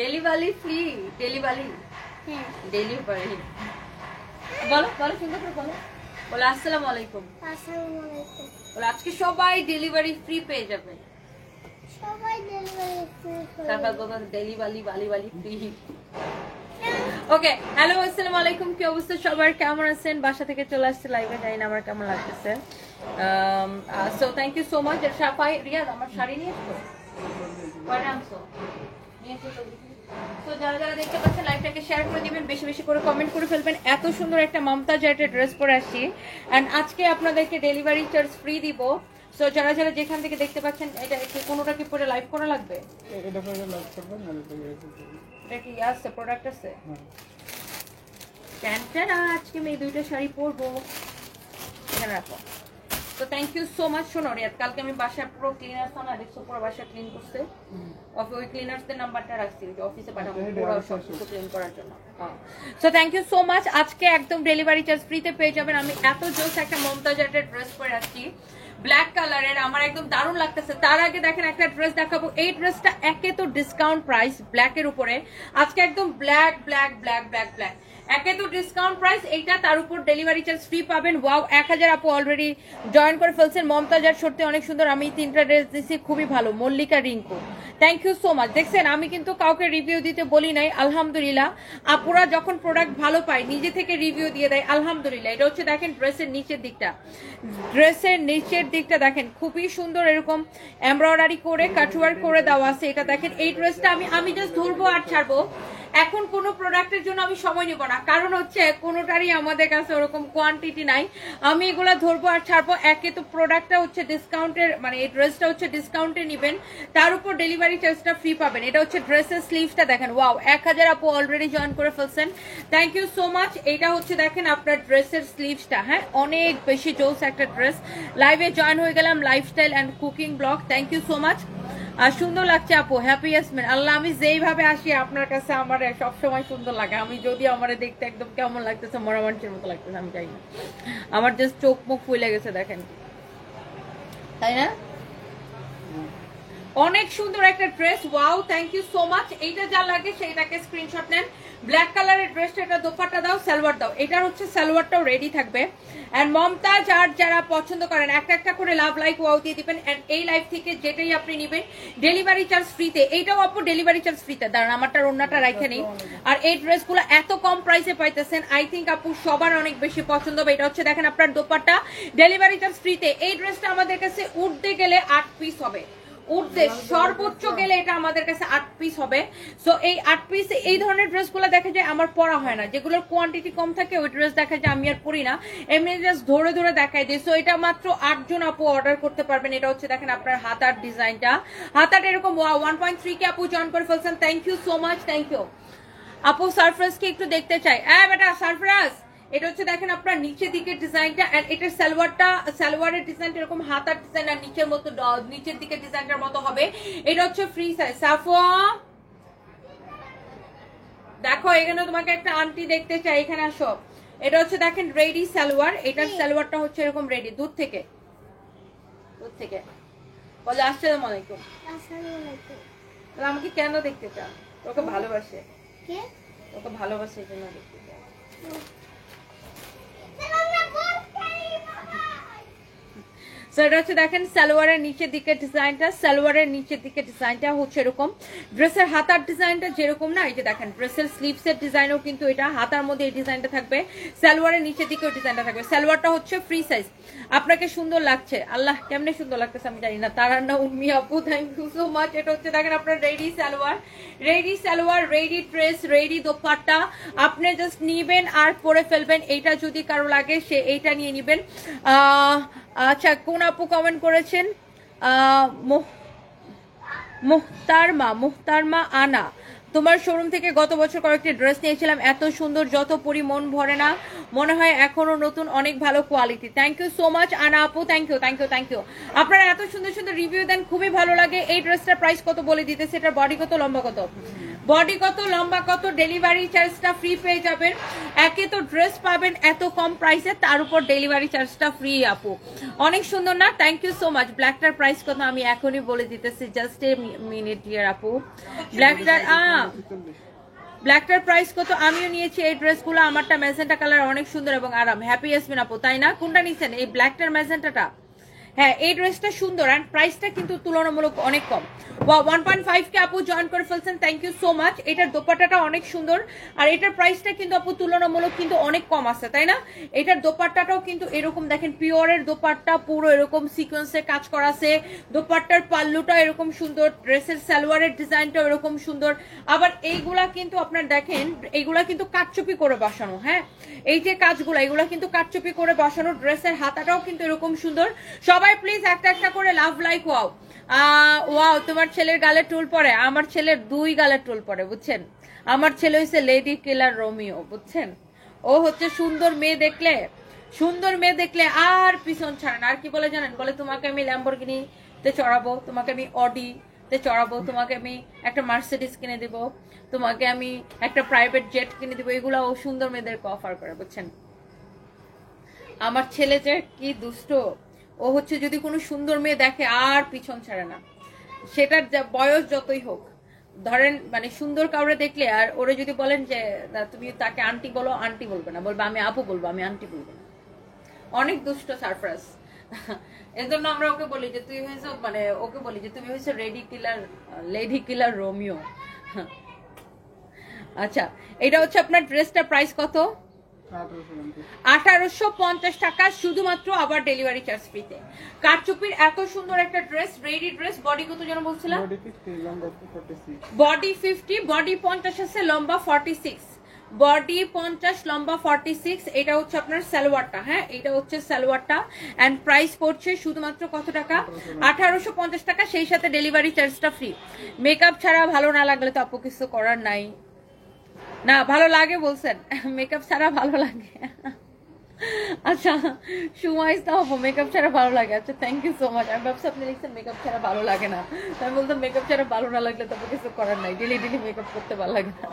Delivery free, delivery, হ্যাঁ delivery. বলো বলো, সুন্দর করে বলো। বলো আসসালামু আলাইকুম। আসসালামু আলাইকুম। বলো আজকে সবাই ডেলিভারি ফ্রি পেয়ে যাবে। সবাই ডেলিভারি ফ্রি তারপর বলো ডেলিভারি বালি বালি ফ্রি। ওকে, হ্যালো আসসালামু আলাইকুম, কি অবস্থা সবার, কেমন আছেন? বাসা থেকে চলে আসছে লাইভে, জানি না আমার কেমন লাগতেছে। So thank you so much. সাফাই রিয়াদ আমার শাড়ি নিয়ে আসতো, কয়টা আনছো? নিয়ে এসো তো দেখি। তো যারা যারা দেখতে পাচ্ছেন লাইভটাকে শেয়ার করে দিবেন, বেশি বেশি করে কমেন্ট করে ফেলবেন। এত সুন্দর একটা মমতাজ একটা ড্রেস পরে আসছি, অ্যান্ড আজকে আপনাদেরকে ডেলিভারি চার্জ ফ্রি দিব। সো যারা যারা যেখান থেকে দেখতে পাচ্ছেন, এটা কি কোনোটা কি পরে লাইভ করা লাগবে? এটা পরে লাইভ করবেন না, এটা কি আছে প্রোডাক্ট আছে? ট্যান্টানা, আজকে আমি এই দুইটা শাড়ি পরবো। এখানে রাখো। তো থ্যাংক ইউ সো মাচ। শোনো রিয়াদ, কালকে আমি বাসায় পুরো ক্লিনার্স আনা দেখছো, পুরো বাসা ক্লিন করছে। ওই ক্লিনার্সদের নাম্বারটা রাখছি, ওই অফিসে পাঠাবো পুরো সব কিছু ক্লিন করার জন্য। So thank you so much. আজকে একদম ডেলিভারি চার্জ ফ্রিতে পেয়ে যাবেন। আমি এত জোস একটা মমতাজ একটা ড্রেস পরে আসছি, ব্ল্যাক কালারের, আমার একদম দারুণ লাগতেছে। তার আগে দেখেন একটা ড্রেস দেখাবো। এই ড্রেসটা একে তো ডিসকাউন্ট প্রাইস, ব্ল্যাকের উপরে আজকে একদম black black black black black, একে তো ডিসকাউন্ট প্রাইস এইটা, তার উপর ডেলিভারি চার্জ ফ্রি পাবেন। ওয়াও, 1000 আপু অলরেডি জয়েন করে ফেলছেন। মমতাজার সত্যি অনেক সুন্দর, আমি 3টা ড্রেস দিচ্ছি, খুবই ভালো। Mallika Rinku, thank you so much. দেখছেন আমি কিন্তু কাউকে রিভিউ দিতে বলি নাই, আলহামদুলিল্লাহ। আপুরা যখন প্রোডাক্ট ভালো পায় নিজে থেকে রিভিউ দিয়ে দেয়, আলহামদুলিল্লাহ। এটা হচ্ছে দেখেন ড্রেসের নিচের দিকটা, ড্রেসের নিচের দিকটা দেখেন খুবই সুন্দর, এরকম এমব্রয়ডারি করে কাটওয়ার্ক করে দেওয়া আছে। এটা দেখেন, এই ড্রেসটা আমি জাস্ট ধরবো আর ছাড়বো। এখন কোনো প্রোডাক্টের জন্য আমি সময় নিব না, কারণ হচ্ছে কোনোটারই আমাদের কাছে ওরকম কোয়ান্টিটি নাই। আমি এগুলা ধরবো আর ছাড়বো। একে তো প্রোডাক্টটা হচ্ছে ডিসকাউন্টের, মানে এই ড্রেসটা হচ্ছে ডিসকাউন্টে নিবেন, তার উপর ডেলিভারি চার্জটা ফ্রি পাবেন। এটা হচ্ছে ড্রেসের স্লিভসটা দেখেন, ওয়াও 1000 আপু অলরেডি জয়েন করে ফেলছেন, থ্যাংক ইউ সো মাচ। এটা হচ্ছে দেখেন আপনার ড্রেসের স্লিভসটা, হ্যাঁ অনেক বেশি জোস একটা ড্রেস। লাইভে জয়েন হয়ে গেলাম, lifestyle and cooking blog, thank you so much. আর সুন্দর লাগছে আপু, হ্যাপি ইয়াসমিন। আল্লাহ, আমি যেইভাবে আসি আপনার কাছে আমার সবসময় সুন্দর লাগে। আমি যদি আমার দেখতে একদম কেমন লাগতেছে, মরা মানুষের মতো লাগতেছে, আমি জানি না, আমার জাস্ট চোখ মুখ ফুলে গেছে দেখেন, তাই না? অনেক সুন্দর একটা dress, wow thank you so much. এইটা যা লাগে সেইটাকে স্ক্রিনশট নেন। ব্ল্যাক কালারের ড্রেসটা, এটা দোপাট্টা দাও, সালোয়ার দাও। এটার হচ্ছে সালোয়ারটাও রেডি থাকবে। এন্ড মমতাজ আর যারা পছন্দ করেন একটা একটা করে লাভ লাইক ওয়াও দিয়ে দিবেন। এন্ড এই লাইভ থেকে যেটাই আপনি নেবেন ডেলিভারি চার্জ ফ্রিতে। এইটাও আপু ডেলিভারি চার্জ ফ্রিতে। দাঁড়ান আমারটার অন্যটা রাখে নেই। আর এই ড্রেসগুলো এত কম প্রাইসে পাইতেছেন, আই থিঙ্ক আপু সবার অনেক বেশি পছন্দ হবে। এটা হচ্ছে দেখেন আপনার দোপাট্টা, ডেলিভারি চার্জ ফ্রিতে। এই ড্রেসটা আমাদের কাছে উঠতে গেলে 8 পিস হবে, উঠতে সর্বোচ্চ গেলে এটা আমাদের কাছে 8 পিস হবে। সো এই 8 পিস, এই ধরনের ড্রেসগুলো দেখা যায় আমার পরা হয় না, যেগুলোর কোয়ান্টিটি কম থাকে ওই ড্রেস দেখা যায় আমি আর পরি না, এমনি জাস্ট ধরে ধরে দেখাই দিই। সো এটা মাত্র 8 জন আপু অর্ডার করতে পারবেন। এটা হচ্ছে দেখেন আপনার হাতার ডিজাইনটা, হাতাটা এরকম 1.3 কে আপু জয়েন করে ফেলছেন, thank you so much, thank you আপু। সারফরাজকে একটু দেখতে চাই, বেটা সারফরাজ। এটা হচ্ছে দেখেন আপনার নিচের দিকের ডিজাইনটা, এন্ড এটার সালোয়ারটা, সালোয়ারের ডিজাইনটা এরকম হাতার ডিজাইন আর নিচের মতো নিচের দিকের ডিজাইনটার মতো হবে। এটা হচ্ছে ফ্রি সাইজ। সাফওয়া দেখো, এখানে তোমাকে একটা আন্টি দেখতে চাই, এখানে আসো। এটা হচ্ছে দেখেন রেডি সালোয়ার, এটার সালোয়ারটা হচ্ছে এরকম রেডি, দূর থেকে বলে আসসালামু আলাইকুম। আসসালামু আলাইকুম। তাহলে আমাকে কেন দেখতে চাও? তোকে ভালোবাসে, কে? তোকে ভালোবাসে এই জন্য দেখতে চাও। এটা হচ্ছে দেখেন সালোয়ারের নিচের দিকের ডিজাইনটা, সালোয়ারের নিচের দিকের ডিজাইনটা হচ্ছে এরকম। ড্রেসের হাতার ডিজাইনটা যেরকম না, এই যে দেখেন ড্রেসের স্লিভসের ডিজাইনও কিন্তু এটা হাতার মধ্যে এই ডিজাইনটা থাকবে, সালোয়ারের নিচের দিকেও ডিজাইনটা থাকবে। সালোয়ারটা হচ্ছে ফ্রি সাইজ। আপনাকে সুন্দর লাগছে, আল্লাহ কেমনে সুন্দর লাগতেছে আমি জানি না। তারান্না উম্মি আপু, থ্যাংক ইউ সো মাচ। এটা হচ্ছে দেখেন আপনার ready salwar, ready dress, ready dupatta. আপনি জাস্ট নিবেন আর পরে ফেলবেন। এইটা যদি কারো লাগে সে এইটা নিয়ে নিবেন। আচ্ছা, কোন আপু কমেন্ট করেছেন? মুহতারমা আনা, তোমার শোরুম থেকে গত বছর কয়েকটি ড্রেস নিয়েছিলাম, এত সুন্দর যত পরি মন ভরে না, মনে হয় এখনো নতুন, অনেক ভালো quality. Thank you so much Ana আপু, thank you thank you thank you. আপনারা এত সুন্দর সুন্দর রিভিউ দেন, খুবই ভালো লাগে। এই ড্রেসটার প্রাইস কত বলে দিতেছে, এটার বডি কত, লম্বা কত? বডি কত, লম্বা কত, ডেলিভারি চার্জটা ফ্রি পেয়ে যাবেন। একে তো ড্রেস পাবেন এত কম প্রাইসে, তার উপর ডেলিভারি চার্জটা ফ্রি আপু। অনেক সুন্দর না? Thank you so much. ব্ল্যাকটার প্রাইস কত আমি এখনই বলে দিতেছি, জাস্ট এ মিনিট ডিয়ার আপু। ব্ল্যাকটার প্রাইস কত? আমিও নিয়েছি এই ড্রেসগুলো, আমারটা ম্যাজেন্টা কালার, অনেক সুন্দর এবং আরাম। হ্যাপি ইয়াসমিন আপু, তাই না? কোনটা নিছেন? এই ব্ল্যাকটার ম্যাজেন্টাটা? হ্যাঁ, এই ড্রেসটা সুন্দর এন্ড প্রাইসটা কিন্তু তুলনামূলক অনেক কম। 1.5 কে আপু জয়েন করে ফেলছেন, থ্যাংক ইউ সো মাচ। এটার দোপাট্টাটা অনেক সুন্দর আর এটার প্রাইসটা কিন্তু আপু তুলনামূলক কিন্তু অনেক কম আছে, তাই না? এটার দোপাট্টাটাও কিন্তু এরকম দেখেন, পিওরের দোপাট্টা, পুরো এরকম সিকোয়েন্সে কাজ করা আছে। দোপাট্টার পাল্লুটা এরকম সুন্দর, ড্রেসের সালোয়ারের ডিজাইনটা এরকম সুন্দর। আবার এইগুলা কিন্তু আপনার দেখেন, এইগুলা কিন্তু কাটচুপি করে বসানো। হ্যাঁ, এই যে কাজগুলো, এগুলা কিন্তু কাটচুপি করে বসানো। ড্রেসের হাতাটাও কিন্তু এরকম সুন্দর। সবাই প্লিজ একটা একটা করে লাভ লাইক ওয়াও। ওয়াও, তোমার ছেলের গালে টুল পরে? আমার ছেলের 2 গালে টুল পরে, বুঝছেন? আমার ছেলে হচ্ছে লেডি কিলার রোমিও, বুঝছেন? ও হচ্ছে সুন্দর মেয়ে দেখলে, সুন্দর মেয়ে দেখলে আর পিছন ছাড়ে না। আর কি বলে জানেন? বলে তোমাকে আমি ল্যাম্বরগিনি তে চড়াবো, তোমাকে আমি অডি তে চড়াবো, তোমাকে আমি একটা মার্সিডিজ কিনে দিব, তোমাকে আমি একটা প্রাইভেট জেট কিনে দিব। এগুলা ও সুন্দর মেয়েদেরকে অফার করে, বুঝছেন? আমার ছেলে যে কি দুষ্ট, ও হচ্ছে যদি কোনো সুন্দর মেয়ে দেখে আর পিছন ছাড়ে না, সেটার বয়স যতই হোক। ধরেন মানে সুন্দর কাউরে দেখলে আর ওরে যদি বলেন যে তুমি তাকে আন্টি বলো, আন্টি বলবে না, বলবে আমি আপু বলবো, আমি আন্টি বলবো না। অনেক দুষ্ট সারপ্রাইজ। এর জন্য আমরা ওকে বলি যে তুই হয়েছ, মানে ওকে বলি যে তুমি হয়েছে লেডি কিলার রোমিও। আচ্ছা, এটা হচ্ছে আপনার ড্রেসটার প্রাইস কত? 1850 টাকা শুধুমাত্র, আবার ডেলিভারি চার্জ ফ্রিতে। কারচুপির এত সুন্দর একটা ড্রেস, রেডি ড্রেস। বডি কত যেন বলছিলাম? বডি 50, বডি 50 আছে, লম্বা 46। বডি 50, লম্বা 46। এটা হচ্ছে আপনার সালোয়ারটা। হ্যাঁ, এটা হচ্ছে সালোয়ারটা এন্ড প্রাইস পড়ছে শুধুমাত্র কত টাকা? 1850 টাকা, সেই সাথে ডেলিভারি চার্জটা ফ্রি। মেকআপ ছাড়া ভালো না লাগলে তো আপু কিছু করার নাই। না ভালো লাগে বলছেন, মেকআপ ছাড়া ভালো লাগে। আচ্ছা, সুমাইস না হবো, মেকআপ ছাড়া ভালো লাগে। আচ্ছা, থ্যাংক ইউ সো মাচ। আমি ভাবছি আপনি লিখছেন মেকআপ ছাড়া ভালো লাগে না, আমি বলতাম মেকআপ ছাড়া ভালো না লাগলে তো কিছু করার নাই, ডেলি মেকআপ করতে ভালো লাগে না।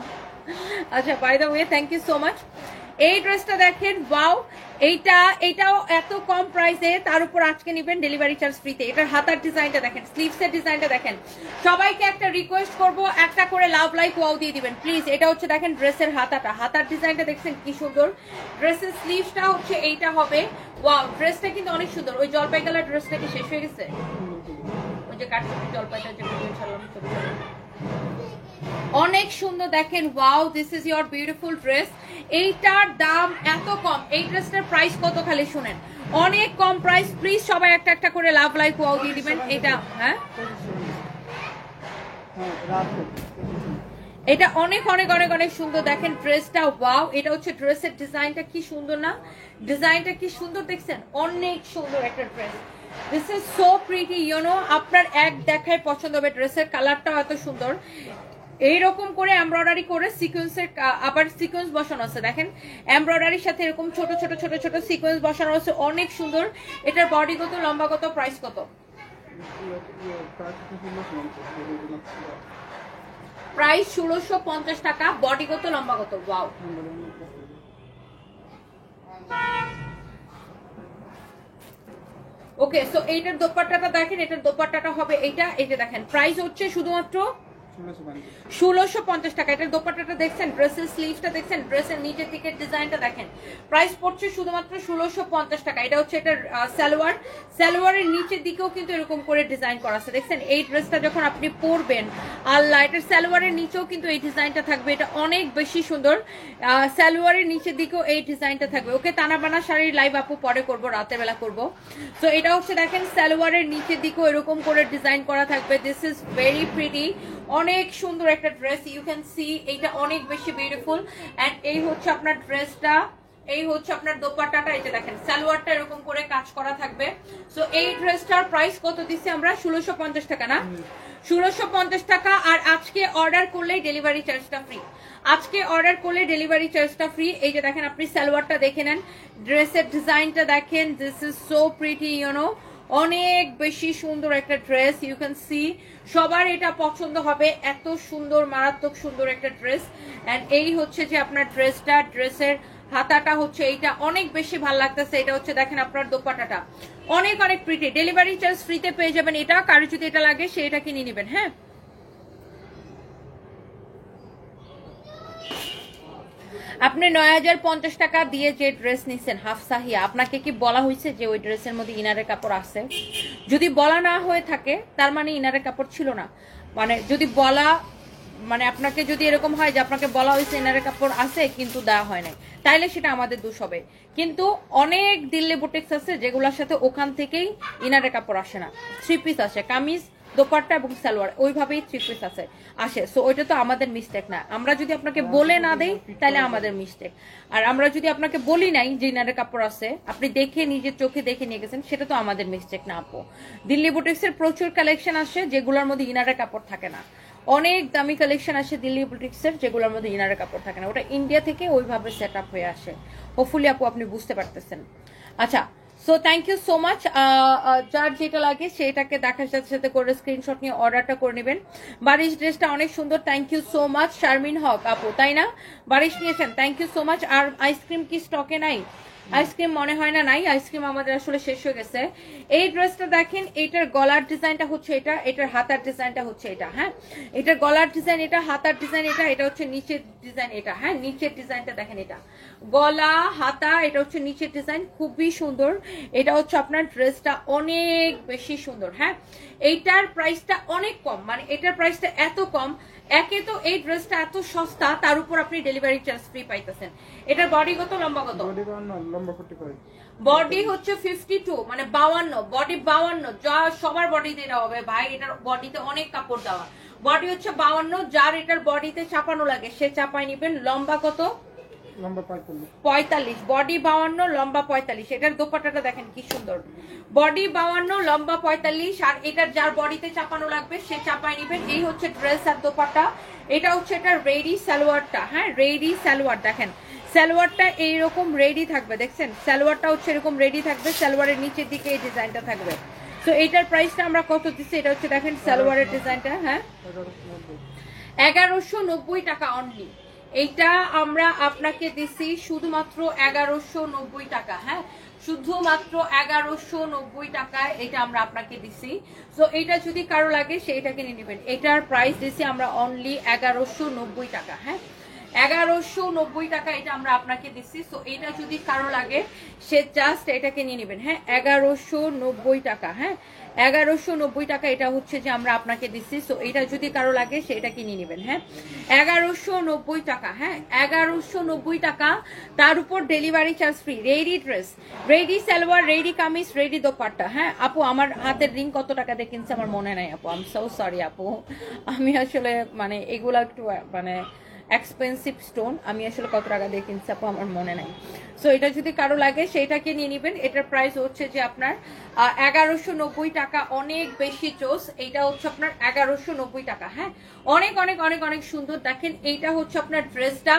আচ্ছা, by the way, thank you so much. এই ড্রেসটা দেখেন, ওয়াও, এইটাও এত কম প্রাইসে, তার উপর আজকে নিবেন ডেলিভারি চার্জ ফ্রিতে। এটার হাতার ডিজাইনটা দেখেন, স্লিভসের ডিজাইনটা দেখেন। সবাইকে একটা রিকোয়েস্ট করব, একটা করে লাভ লাইক ওয়াও দিয়ে দিবেন প্লিজ। এটা হচ্ছে দেখেন ড্রেসের হাতাটা, হাতার ডিজাইনটা দেখছেন কি সুন্দর। ড্রেসের স্লিভসটা হচ্ছে এইটা হবে। ওয়াও, ড্রেসটা কিন্তু অনেক সুন্দর। ওই জলপাই কালার ড্রেসটা কি শেষ হয়ে গেছে? ওই যে কাটছবি জলপাইটা যে ছাড়লাম, অনেক সুন্দর দেখেন। Wow, this is your beautiful dress. এইটার দাম এত কম, এই ড্রেসটার প্রাইস কত খালি শুনেন, অনেক কম প্রাইস। প্লিজ সবাই একটা একটা করে লাভ লাইক ওয়াও দিয়ে দিবেন। এটা হ্যাঁ, এটা অনেক অনেক অনেক অনেক সুন্দর দেখেন ড্রেসটা। ওয়াও, এটা হচ্ছে ড্রেসের ডিজাইনটা কি সুন্দর না? ডিজাইনটা কি সুন্দর দেখছেন, অনেক সুন্দর একটা dress. This is so pretty, you know. আপনার এক দেখায় পছন্দ হবে। ড্রেসের কালারটাও এত সুন্দর, এইরকম করে এমব্রয়ডারি করে সিকোয়েন্সের, আবার সিকোয়েন্স বসানো আছে দেখেন, এমব্রয়ডারির সাথে এরকম ছোট ছোট ছোট ছোট সিকোয়েন্স বসানো আছে, অনেক সুন্দর। এটার বডি কত, লম্বা কত, প্রাইস কত? প্রাইস 1650 টাকা। বডি কত, লম্বা কত? ওয়াও, ওকে। সো এইটার দোপাট্টাটা দেখেন, এটার দোপাট্টাটা হবে এইটা। এইটা দেখেন, প্রাইস হচ্ছে শুধুমাত্র 1650 টাকা। এটার দোপাট্টাটা দেখছেন, ড্রেসের স্লিভসটা দেখছেন, ড্রেসের নিচের দিকের ডিজাইনটা দেখেন। প্রাইস পড়ছে শুধুমাত্র 1650 টাকা। এটা হচ্ছে এটার সালোয়ার। সালোয়ারের নিচের দিকেও কিন্তু এরকম করে ডিজাইন করা আছে দেখছেন। এই ড্রেসটা যখন আপনি পরবেন, আল্লাহ, এটার সালোয়ারের নিচেও কিন্তু এই ডিজাইনটা থাকবে। এটা অনেক বেশি সুন্দর। সালোয়ারের নিচের দিকেও এই ডিজাইনটা থাকবে। ওকে, তানাবানা শাড়ির লাইভ আপু পরে করবো, রাতের বেলা করবো। তো এটা হচ্ছে দেখেন, সালোয়ারের নিচের দিকেও এরকম করে ডিজাইন করা থাকবে। দিস ইজ ভেরি প্রিটি, অনেক সুন্দর একটা ড্রেস। ইউ ক্যান সি, এইটা অনেক বেশি বিউটিফুল। এন্ড এই হচ্ছে আপনার ড্রেসটা, এই হচ্ছে আপনার দোপাট্টাটা। এই যে দেখেন, সালোয়ারটা এরকম করে কাজ করা থাকবে। সো এই ড্রেসটার প্রাইস কত দিচ্ছি আমরা? 1650 টাকা না? 1650 টাকা। আর আজকে অর্ডার করলেই ডেলিভারি চার্জটা ফ্রি। আজকে অর্ডার করলে ডেলিভারি চার্জটা ফ্রি। এই যে দেখেন, আপনি সালোয়ারটা দেখে নেন, ড্রেসের ডিজাইনটা দেখেন। This is so pretty, you know. অনেক বেশি সুন্দর একটা ড্রেস, ইউ ক্যান সি সবার এটা পছন্দ হবে, এত সুন্দর মারাত্মক সুন্দর একটা ড্রেস। এন্ড এই হচ্ছে যে আপনার ড্রেসটা, ড্রেসের হাতাটা হচ্ছে এইটা অনেক বেশি ভালো লাগতেছে। এটা হচ্ছে দেখেন আপনার দোপাট্টাটা অনেক অনেক প্রিটি, ডেলিভারি চার্জ ফ্রিতে পেয়ে যাবেন। এটা কারো যদি এটা লাগে সে এটা কিনে নেবেন। হ্যাঁ, আপনি 9,050 টাকা দিয়ে যে ড্রেস নিছেন হাফ সাহিয়া, আপনাকে কি বলা হয়েছে যে ওই ড্রেসের মধ্যে ইনারের কাপড় আছে? যদি বলা না হয়ে থাকে তার মানে ইনারের কাপড় ছিল না। মানে যদি বলা, মানে আপনাকে যদি এরকম হয় যে আপনাকে বলা হয়েছে ইনারের কাপড় আছে কিন্তু দেওয়া হয় নাই, তাইলে সেটা আমাদের দোষ হবে। কিন্তু অনেক দিল্লি বুটিক্স আছে যেগুলোর সাথে ওখান থেকেই ইনারের কাপড় আসে না, 3 পিস আসে, কামিজ দোপাট্টা এবং সালোয়ার ওইভাবেই 3 পিস আসে। সো ওইটা তো আমাদের মিস্টেক না। আমরা যদি আপনাকে বলে না দেই তাহলে আমাদের মিস্টেক। আর আমরা যদি আপনাকে বলি নাই যে ইনারের কাপড় আছে, আপনি দেখে নিজের চোখে দেখে নিয়ে গেছেন, সেটা তো আমাদের মিস্টেক না আপু। দিল্লি বুটিক্স এর প্রচুর কালেকশন আসে যেগুলোর মধ্যে ইনারের কাপড় থাকে না। অনেক দামি কালেকশন আসে দিল্লি বুটিক্স এর যেগুলোর মধ্যে ইনারের কাপড় থাকে না। ওটা ইন্ডিয়া থেকে ওইভাবে সেট আপ হয়ে আসে। হোপফুলি আপু আপনি বুঝতে পারতেছেন। আচ্ছা, so thank you so much. যার যেটা লাগে সেটাকে দেখার সাথে সাথে করে স্ক্রিনশট নিয়ে অর্ডারটা করে নেবেন। বারিশ ড্রেসটা অনেক সুন্দর, thank you so much. Sharmin Haque আপু, তাই না? বারিশ নিয়েছেন, থ্যাংক ইউ সো মাচ। আর আইসক্রিম কি স্টকে নাই? আইসক্রিম মনে হয় না নাই, আইসক্রিম আমাদের আসলে শেষ হয়ে গেছে। এই ড্রেসটা দেখেন, এটার গলার ডিজাইনটা হচ্ছে এটা, এটার হাতার ডিজাইনটা হচ্ছে এটা। হ্যাঁ, এটার গলার ডিজাইন এটা, হাতার ডিজাইন এটা, এটা হচ্ছে নিচের ডিজাইন এটা। হ্যাঁ, নিচের ডিজাইনটা দেখেন, এটা গলা হাতা, এটা হচ্ছে নিচের ডিজাইন, খুবই সুন্দর। এটা হচ্ছে আপনার ড্রেসটা অনেক বেশি সুন্দর। হ্যাঁ, এইটার প্রাইসটা অনেক কম, মানে এটার প্রাইসটা এত কম, একে তো এই ড্রেসটা এত সস্তা, তার উপর আপনি ডেলিভারি চার্জ ফ্রি পাইতেছেন। এটার বডি কত, লম্বা কত? লম্বা 45, বডি হচ্ছে 52, মানে 52, বডি 52, যা সবার বডিতে এটা হবে ভাই। এটার বডিতে অনেক কাপড় দেওয়া, বডি হচ্ছে 52, যার এটার বডিতে চাপানো লাগে সে চাপাই নিবেন। লম্বা কত? লম্বা 45, 45, বডি 52, লম্বা 45। এটার দোপাট্টাটা দেখেন কি সুন্দর, বডি 52, লম্বা 45। আর এটার যার বডিতে চাপানো লাগবে সে চাপাই নিবেন। এই হচ্ছে ড্রেস আর দোপাট্টা। এটা হচ্ছে এটা রেডি সালোয়ারটা। হ্যাঁ, রেডি সালোয়ার দেখেন, সালোয়ারটা এইরকম রেডি থাকবে, দেখছেন সালোয়ারটা হচ্ছে এরকম রেডি থাকবে, সালোয়ারের নিচের দিকে এই ডিজাইনটা থাকবে। তো এটার প্রাইসটা আমরা কত দিচ্ছি? এটা হচ্ছে দেখেন সালোয়ারের ডিজাইনটা। হ্যাঁ, 1190 টাকা অনলি। এইটা আমরা আপনাকে দিছি শুধুমাত্র 1190 টাকা। হ্যাঁ, শুধুমাত্র 1190 টাকায় এটা আমরা আপনাকে দিছি। তো এটা যদি কারো লাগে সেইটাকে নিয়ে নেবেন। এটার প্রাইস দিছি আমরা অনলি 1190 টাকা। হ্যাঁ, 1190 টাকা এটা আমরা আপনাকে দিচ্ছি। সো এটা যদি কারো লাগে সে জাস্ট এটাকে নিয়ে নেবেন। হ্যাঁ, 1190 টাকা। হ্যাঁ, 1190 টাকা এটা হচ্ছে যে আমরা আপনাকে দিচ্ছি। সো এটা যদি কারো লাগে সে এটা কিনে নেবেন। হ্যাঁ, 1190 টাকা। হ্যাঁ, 1190 টাকা, তার উপর delivery charge free. Ready dress, ready salwar, ready kameez, ready dupatta. হ্যাঁ আপু, আমার হাতের রিং কত টাকা দিয়ে কিনছে আমার মনে নাই আপু, আই এম সো সরি আপু। আমি আসলে মানে এগুলা একটু মানে এক্সপেন্সিভ স্টোন, আমি আসলে কত টাকা দিয়ে কিনছি আপু আমার মনে নাই। সো এটা যদি কারো লাগে সেইটাকে নিয়ে নেবেন। এটার প্রাইস হচ্ছে যে আপনার 1190 টাকা, অনেক বেশি চোস। এইটা হচ্ছে আপনার 1190 টাকা। হ্যাঁ, অনেক অনেক অনেক অনেক সুন্দর। দেখেন এইটা হচ্ছে আপনার ড্রেসটা।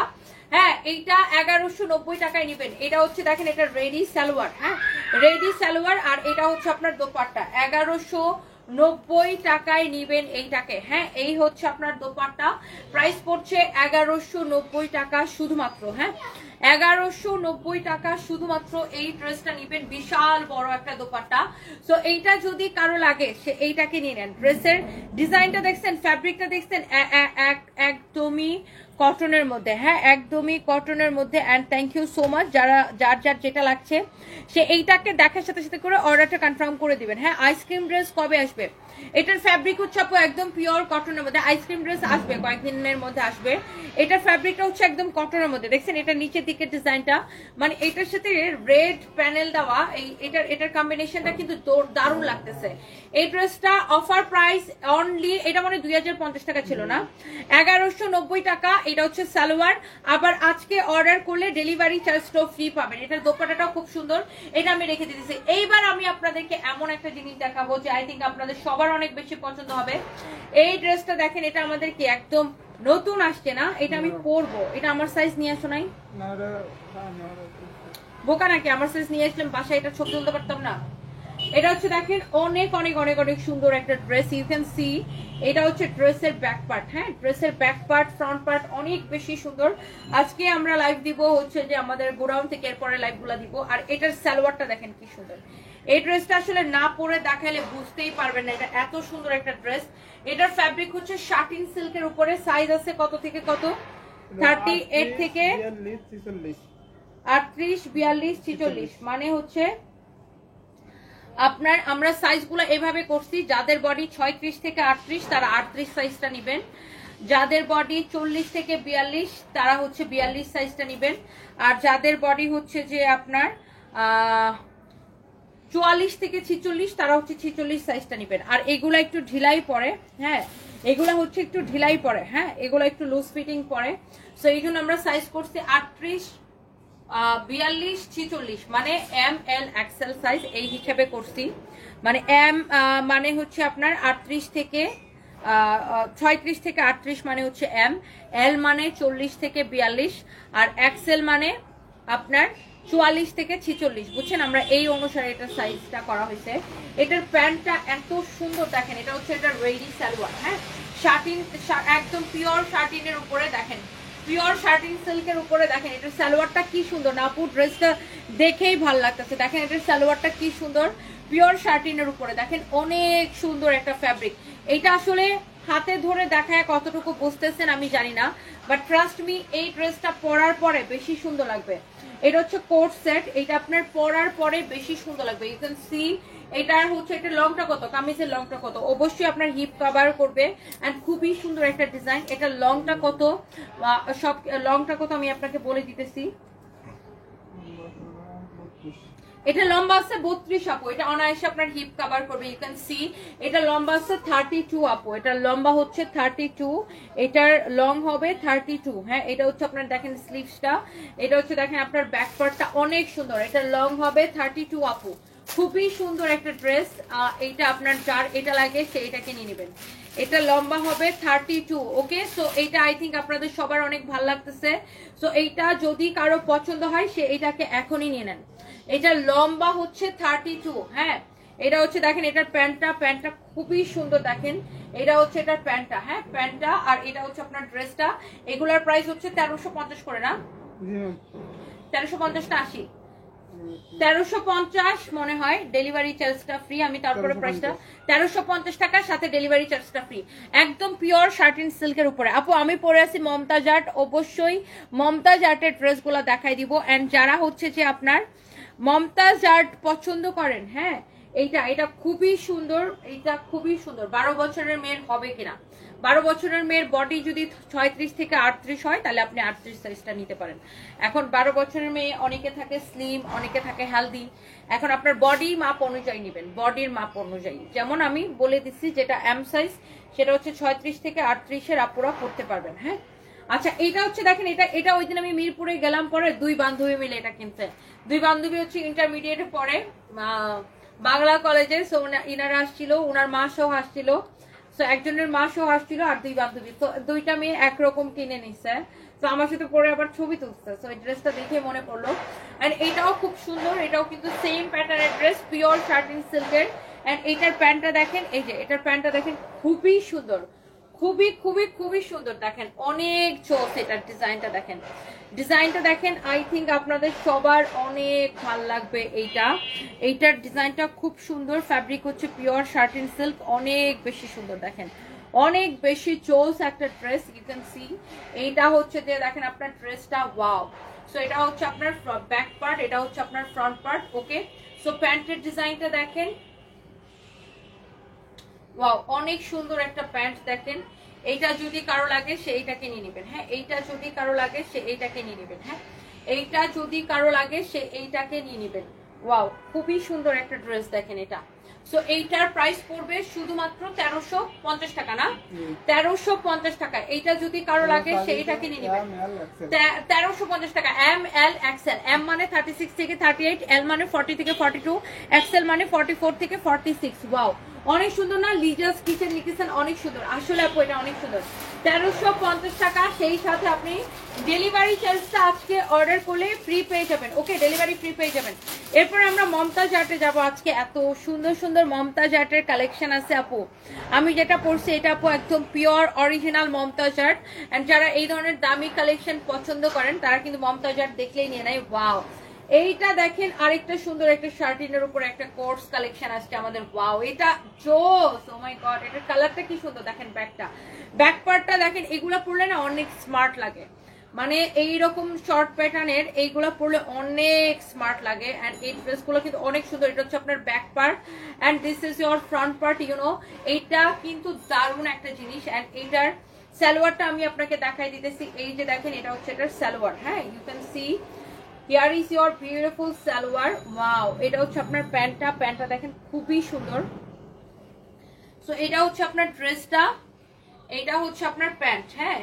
হ্যাঁ, এইটা 1190 টাকায় নেবেন। এটা হচ্ছে দেখেন, এটা রেডি সালোয়ার। হ্যাঁ, রেডি সালোয়ার। আর এটা হচ্ছে আপনার দোপাট্টা, 1190 টাকায় নিবেন এইটাকে। হ্যাঁ, এই হচ্ছে আপনার দোপাট্টা, প্রাইস পড়ছে 1190 টাকা শুধুমাত্র। হ্যাঁ, 1190 টাকা শুধুমাত্র এই ড্রেসটা নিবেন, বিশাল বড় একটা দোপাট্টা। সো এইটা যদি কারো লাগে সে এইটাকে নিয়ে নেন। ড্রেসের ডিজাইনটা দেখছেন, ফ্যাব্রিকটা দেখছেন, একদমই কটনের মধ্যে। হ্যাঁ, একদমই কটনের মধ্যে। And thank you so much, যার যেটা লাগছে সে এইটাকে দেখার সাথে সাথে করে অর্ডারটা কনফার্ম করে দিবেন। হ্যাঁ, আইসক্রিম ড্রেস কবে আসবে? এটার ফ্যাব্রিক হচ্ছে আপু একদম পিওর কটনের মধ্যে। আইসক্রিম ড্রেস আসবে কয়েকদিনের মধ্যে আসবে। এটার ফ্যাব্রিকটা হচ্ছে একদম কটনের মধ্যে। দেখছেন এটা নিচের দিকের ডিজাইনটা, মানে এটার সাথে রেড প্যানেল দেওয়া, এটার কম্বিনেশনটা কিন্তু দারুণ লাগতেছে। এই ড্রেসটা অফার প্রাইস অনলি, এটা মানে 2050 টাকা ছিল না, 1190 টাকা। এটা হচ্ছে সালোয়ার। আবার আজকে অর্ডার করলে ডেলিভারি চার্জটাও ফ্রি পাবেন। এটার দোপাট্টাটাও খুব সুন্দর, এটা আমি রেখে দিতেছি। এইবার আমি আপনাদেরকে এমন একটা জিনিস দেখাবো যে আই থিঙ্ক আপনাদের সবার অনেক বেশি পছন্দ হবে। এই ড্রেসটা দেখেন, এটা আমাদের কি একদম নতুন আসছে না, এটা আমি পরবো। এটা আমার সাইজ নিয়ে আসো নাই, বোকা নাকি? আমার সাইজ নিয়ে আসলাম বাসায়, এটা ছবি তুলতে পারতাম না। এটা হচ্ছে দেখেন অনেক অনেক অনেক অনেক সুন্দর একটা ড্রেস, ইউ ক্যান সি। এটা হচ্ছে ড্রেসের ব্যাক পার্ট, হ্যাঁ ড্রেসের ব্যাক পার্ট ফ্রন্ট পার্ট অনেক বেশি সুন্দর। আজকে আমরা লাইভ দিব হচ্ছে যে আমাদের গোডাউন থেকে, এরপরে লাইভগুলো দিব। আর এটার সালোয়ারটা দেখেন কি সুন্দর। এই ড্রেসটা আসলে না পরে দেখাইলে বুঝতেই পারবেন না এটা এত সুন্দর একটা ড্রেস। এটার ফ্যাব্রিক হচ্ছে শাটিন সিল্কের উপরে। সাইজ আছে কত থেকে কত? 38 থেকে 38, 42, 46, মানে হচ্ছে আপনার আমরা সাইজগুলো এভাবে করছি। যাদের বডি 36 থেকে 38 তারা 38 সাইজটা নেবেন, যাদের বডি 40 থেকে 42 তারা হচ্ছে 42 সাইজটা নেবেন, আর যাদের বডি হচ্ছে যে আপনার 44 থেকে 46 তারা হচ্ছে 46 সাইজটা নেবেন। আর এগুলা একটু ঢিলাই পড়ে, হ্যাঁ এগুলা হচ্ছে একটু ঢিলাই পড়ে, হ্যাঁ এগুলা একটু লুজ ফিটিং পড়ে। সো এই জন্য আমরা সাইজ করছি 38, 42, 46, মানে এম এল এক্সেল সাইজ এই হিসাবে করছি। মানে এম মানে হচ্ছে আপনার 38 থেকে 36 থেকে 38 মানে হচ্ছে এম, এল মানে 40 থেকে 42, আর এক্সেল মানে আপনার 44 থেকে 46, বুঝছেন? আমরা এই অনুসারে এটা সাইজটা করা হয়েছে। এটার প্যান্টটা এত সুন্দর দেখেন, এটা হচ্ছে এটা রেডি সালোয়ার, হ্যাঁ শার্টিন, একদম পিওর শার্টিনের উপরে দেখেন, পিওর শার্টিন সিল্কের উপরে দেখেন এটার সালোয়ারটা কি সুন্দর। না আপু ড্রেসটা দেখেই ভাল লাগতেছে, দেখেন এটার সালোয়ারটা কি সুন্দর, পিওর শার্টিনের উপরে দেখেন অনেক সুন্দর একটা ফ্যাব্রিক। এটা আসলে হাতে ধরে দেখায় কতটুকু বুঝতেছেন আমি জানি না, বাট ট্রাস্ট মি এই ড্রেসটা পরার পরে বেশি সুন্দর লাগবে। এটা হচ্ছে কোট সেট, এটা আপনার পরার পরে বেশি সুন্দর লাগবে। ইউ ক্যান সি এটার হচ্ছে এটা লংটা কত, কামিজের লংটা কত, অবশ্যই আপনার হিপ কভার করবে এন্ড খুবই সুন্দর একটা ডিজাইন। এটা লংটা কত, সব লংটা কত আমি আপনাকে বলে দিতেছি। এটা লম্বা আছে 32 আপু, এটা অনায়াসে আপনার হিপ কভার করবে। ইউ ক্যান সি এটা লম্বা আছে 32 আপু, এটা লম্বা হচ্ছে 32, এটার লং হবে 32, হ্যাঁ এটা হচ্ছে আপনার দেখেন স্লিভসটা, এটা হচ্ছে দেখেন আপনার ব্যাক পার্টটা অনেক সুন্দর, এটা লং হবে 32 আপু, খুবই সুন্দর একটা ড্রেস। এইটা আপনার যার এটা লাগে সে এটাকে নিয়ে নেবেন। এটা লম্বা হবে 32, ওকে। সো এইটা আই থিঙ্ক আপনাদের সবার অনেক ভালো লাগতেছে। সো এইটা যদি কারো পছন্দ হয় সে এটাকে এখনই নিয়ে নেন। এটা লম্বা হচ্ছে 32, হ্যাঁ এটা হচ্ছে দেখেন এটার প্যান্টটা খুবই সুন্দর দেখেন, এটা হচ্ছে এটার প্যান্টটা, হ্যাঁ প্যান্টটা, আর এটা হচ্ছে আপনার ড্রেসটা। এগুলার প্রাইস হচ্ছে 1350 করে না, 1350 না 80, 1350 মনে হয়, ডেলিভারি চার্জটা ফ্রি। আমি তারপরে প্রাইসটা 1350 টাকার সাথে ডেলিভারি চার্জটা ফ্রি, একদম পিওর শার্টিন সিল্কের উপরে। আপু আমি পরে আছি মমতাজ আর্ট, অবশ্যই মমতাজ আর্টের ড্রেসগুলো দেখাই দিব। এন্ড যারা হচ্ছে যে আপনার মমতাজ আর্ট পছন্দ করেন, হ্যাঁ এটা খুবই সুন্দর, এটা খুবই সুন্দর। 12 বছরের মেয়ের হবে কিনা, 12 বছরের মেয়ের বডি যদি 36 থেকে 38 হয় তাহলে আপনি 38 সাইজটা নিতে পারেন। এখন 12 বছরের মেয়ে অনেকে থাকে স্লিম, অনেকে থাকে হেলদি, এখন আপনার বডি মাপ অনুযায়ী নেবেন, বডির মাপ অনুযায়ী। যেমন আমি বলে দিচ্ছি যেটা এম সাইজ সেটা হচ্ছে 36 থেকে 38-এর আপুরা পড়তে পারবেন, হ্যাঁ। আচ্ছা এটা হচ্ছে দেখেন এটা ওই দিন আমি মিরপুরে গেলাম, পরে দুই বান্ধবী মিলে এটা কিনতে। দুই বান্ধবী হচ্ছে ইন্টারমিডিয়েটে পড়ে বাংলা কলেজে, সো ইনারা আসছিল, উনার মা সহ আসছিল, সো একজনের মা সহ আসছিল আর দুই বান্ধবী, তো দুইটা মেয়ে একরকম কিনে নিচ্ছে। তো আমার সাথে পরে আবার ছবি তুলছে, সো এই ড্রেসটা দেখে মনে পড়লো। এন্ড এটাও খুব সুন্দর, এটাও কিন্তু সেম প্যাটার্নের ড্রেস, পিওর শার্টিন সিল্কের। এন্ড এটার প্যান্টটা দেখেন, এই যে এটার প্যান্টটা দেখেন খুবই সুন্দর, খুবই খুবই খুবই সুন্দর দেখেন, অনেক জোস। এটার ডিজাইনটা দেখেন আই থিঙ্ক আপনাদের সবার অনেক ভালো লাগবে। এইটার ডিজাইনটা খুব সুন্দর, ফ্যাব্রিক হচ্ছে পিওর শার্টিন সিল্ক, অনেক বেশি সুন্দর দেখেন, অনেক বেশি জোস একটা ড্রেস। ইউ ক্যান সি এইটা হচ্ছে যে দেখেন আপনার ড্রেসটা ওয়াও। সো এটা হচ্ছে আপনার ব্যাক পার্ট, এটা হচ্ছে আপনার ফ্রন্ট পার্ট, ওকে। সো প্যান্টের ডিজাইনটা দেখেন, ওয়াও অনেক সুন্দর একটা প্যান্ট দেখেন। এইটা যদি কারো লাগে সে এইটাকে নিয়ে নেবেন, হ্যাঁ এইটা যদি কারো লাগে সে এইটাকে নিয়ে নেবেন, হ্যাঁ এইটা যদি কারো লাগে সে এইটাকে নিয়ে নেবেন। ওয়াও খুবই সুন্দর একটা ড্রেস দেখেন এটা। সো এইটার প্রাইস পড়বে শুধুমাত্র 1350 টাকা, না 1350 টাকা। এইটা যদি কারো লাগে সে এইটাকে নিয়ে নেবেন, 1350 টাকা। এম এল এক্সেল, এম মানে 36 থেকে 38, এল মানে 40 থেকে 42, এক্সেল মানে 44 থেকে 46। ওয়াও অনেক সুন্দর না, লিজাস কিচেন লিখেছেন, অনেক সুন্দর আসলে আপু, এটা অনেক সুন্দর। 1350 টাকা, সেই সাথে আপনি ডেলিভারি চার্জটা আজকে অর্ডার করলে ফ্রি পেয়ে যাবেন। ওকে, ডেলিভারি ফ্রি পেয়ে যাবেন। এরপর আমরা মমতাজ আর্টে যাব। আজকে এত সুন্দর সুন্দর মমতাজ আর্টের কালেকশন আছে আপু। আমি যেটা পড়ছি এটা আপু একদম pure original Mumtaz art. And যারা এই ধরনের দামি কালেকশন পছন্দ করেন তারা কিন্তু মমতাজ আর্ট দেখলেই নিয়ে নেয়। ওয়াও, এইটা দেখেন আরেকটা সুন্দর একটা শার্টিনের উপর একটা কোর্স কালেকশন আসছে আমাদের। ওয়াও, এটা জোস। ও মাই গড, এটার কালারটা কি সুন্দর দেখেন। ব্যাক পার্টটা দেখেন। এগুলা পরলে না অনেক স্মার্ট লাগে, মানে এইরকম শর্ট প্যাটার্নের এইগুলো পরলে অনেক স্মার্ট লাগে। অ্যান্ড এই ড্রেসগুলো কিন্তু অনেক সুন্দর। এটা হচ্ছে আপনার back part and this is your front part. You know, এইটা কিন্তু দারুণ একটা জিনিস। অ্যান্ড এইটার সালোয়ারটা আমি আপনাকে দেখাই দিতেছি। এই যে দেখেন, এটা হচ্ছে এটার সালোয়ার। হ্যাঁ, you can see here is your beautiful salwar. Wow, এটা হচ্ছে আপনার প্যান্টটা দেখেন খুবই সুন্দর। সো এটা হচ্ছে আপনার ড্রেসটা, এটা হচ্ছে আপনার প্যান্ট। হ্যাঁ,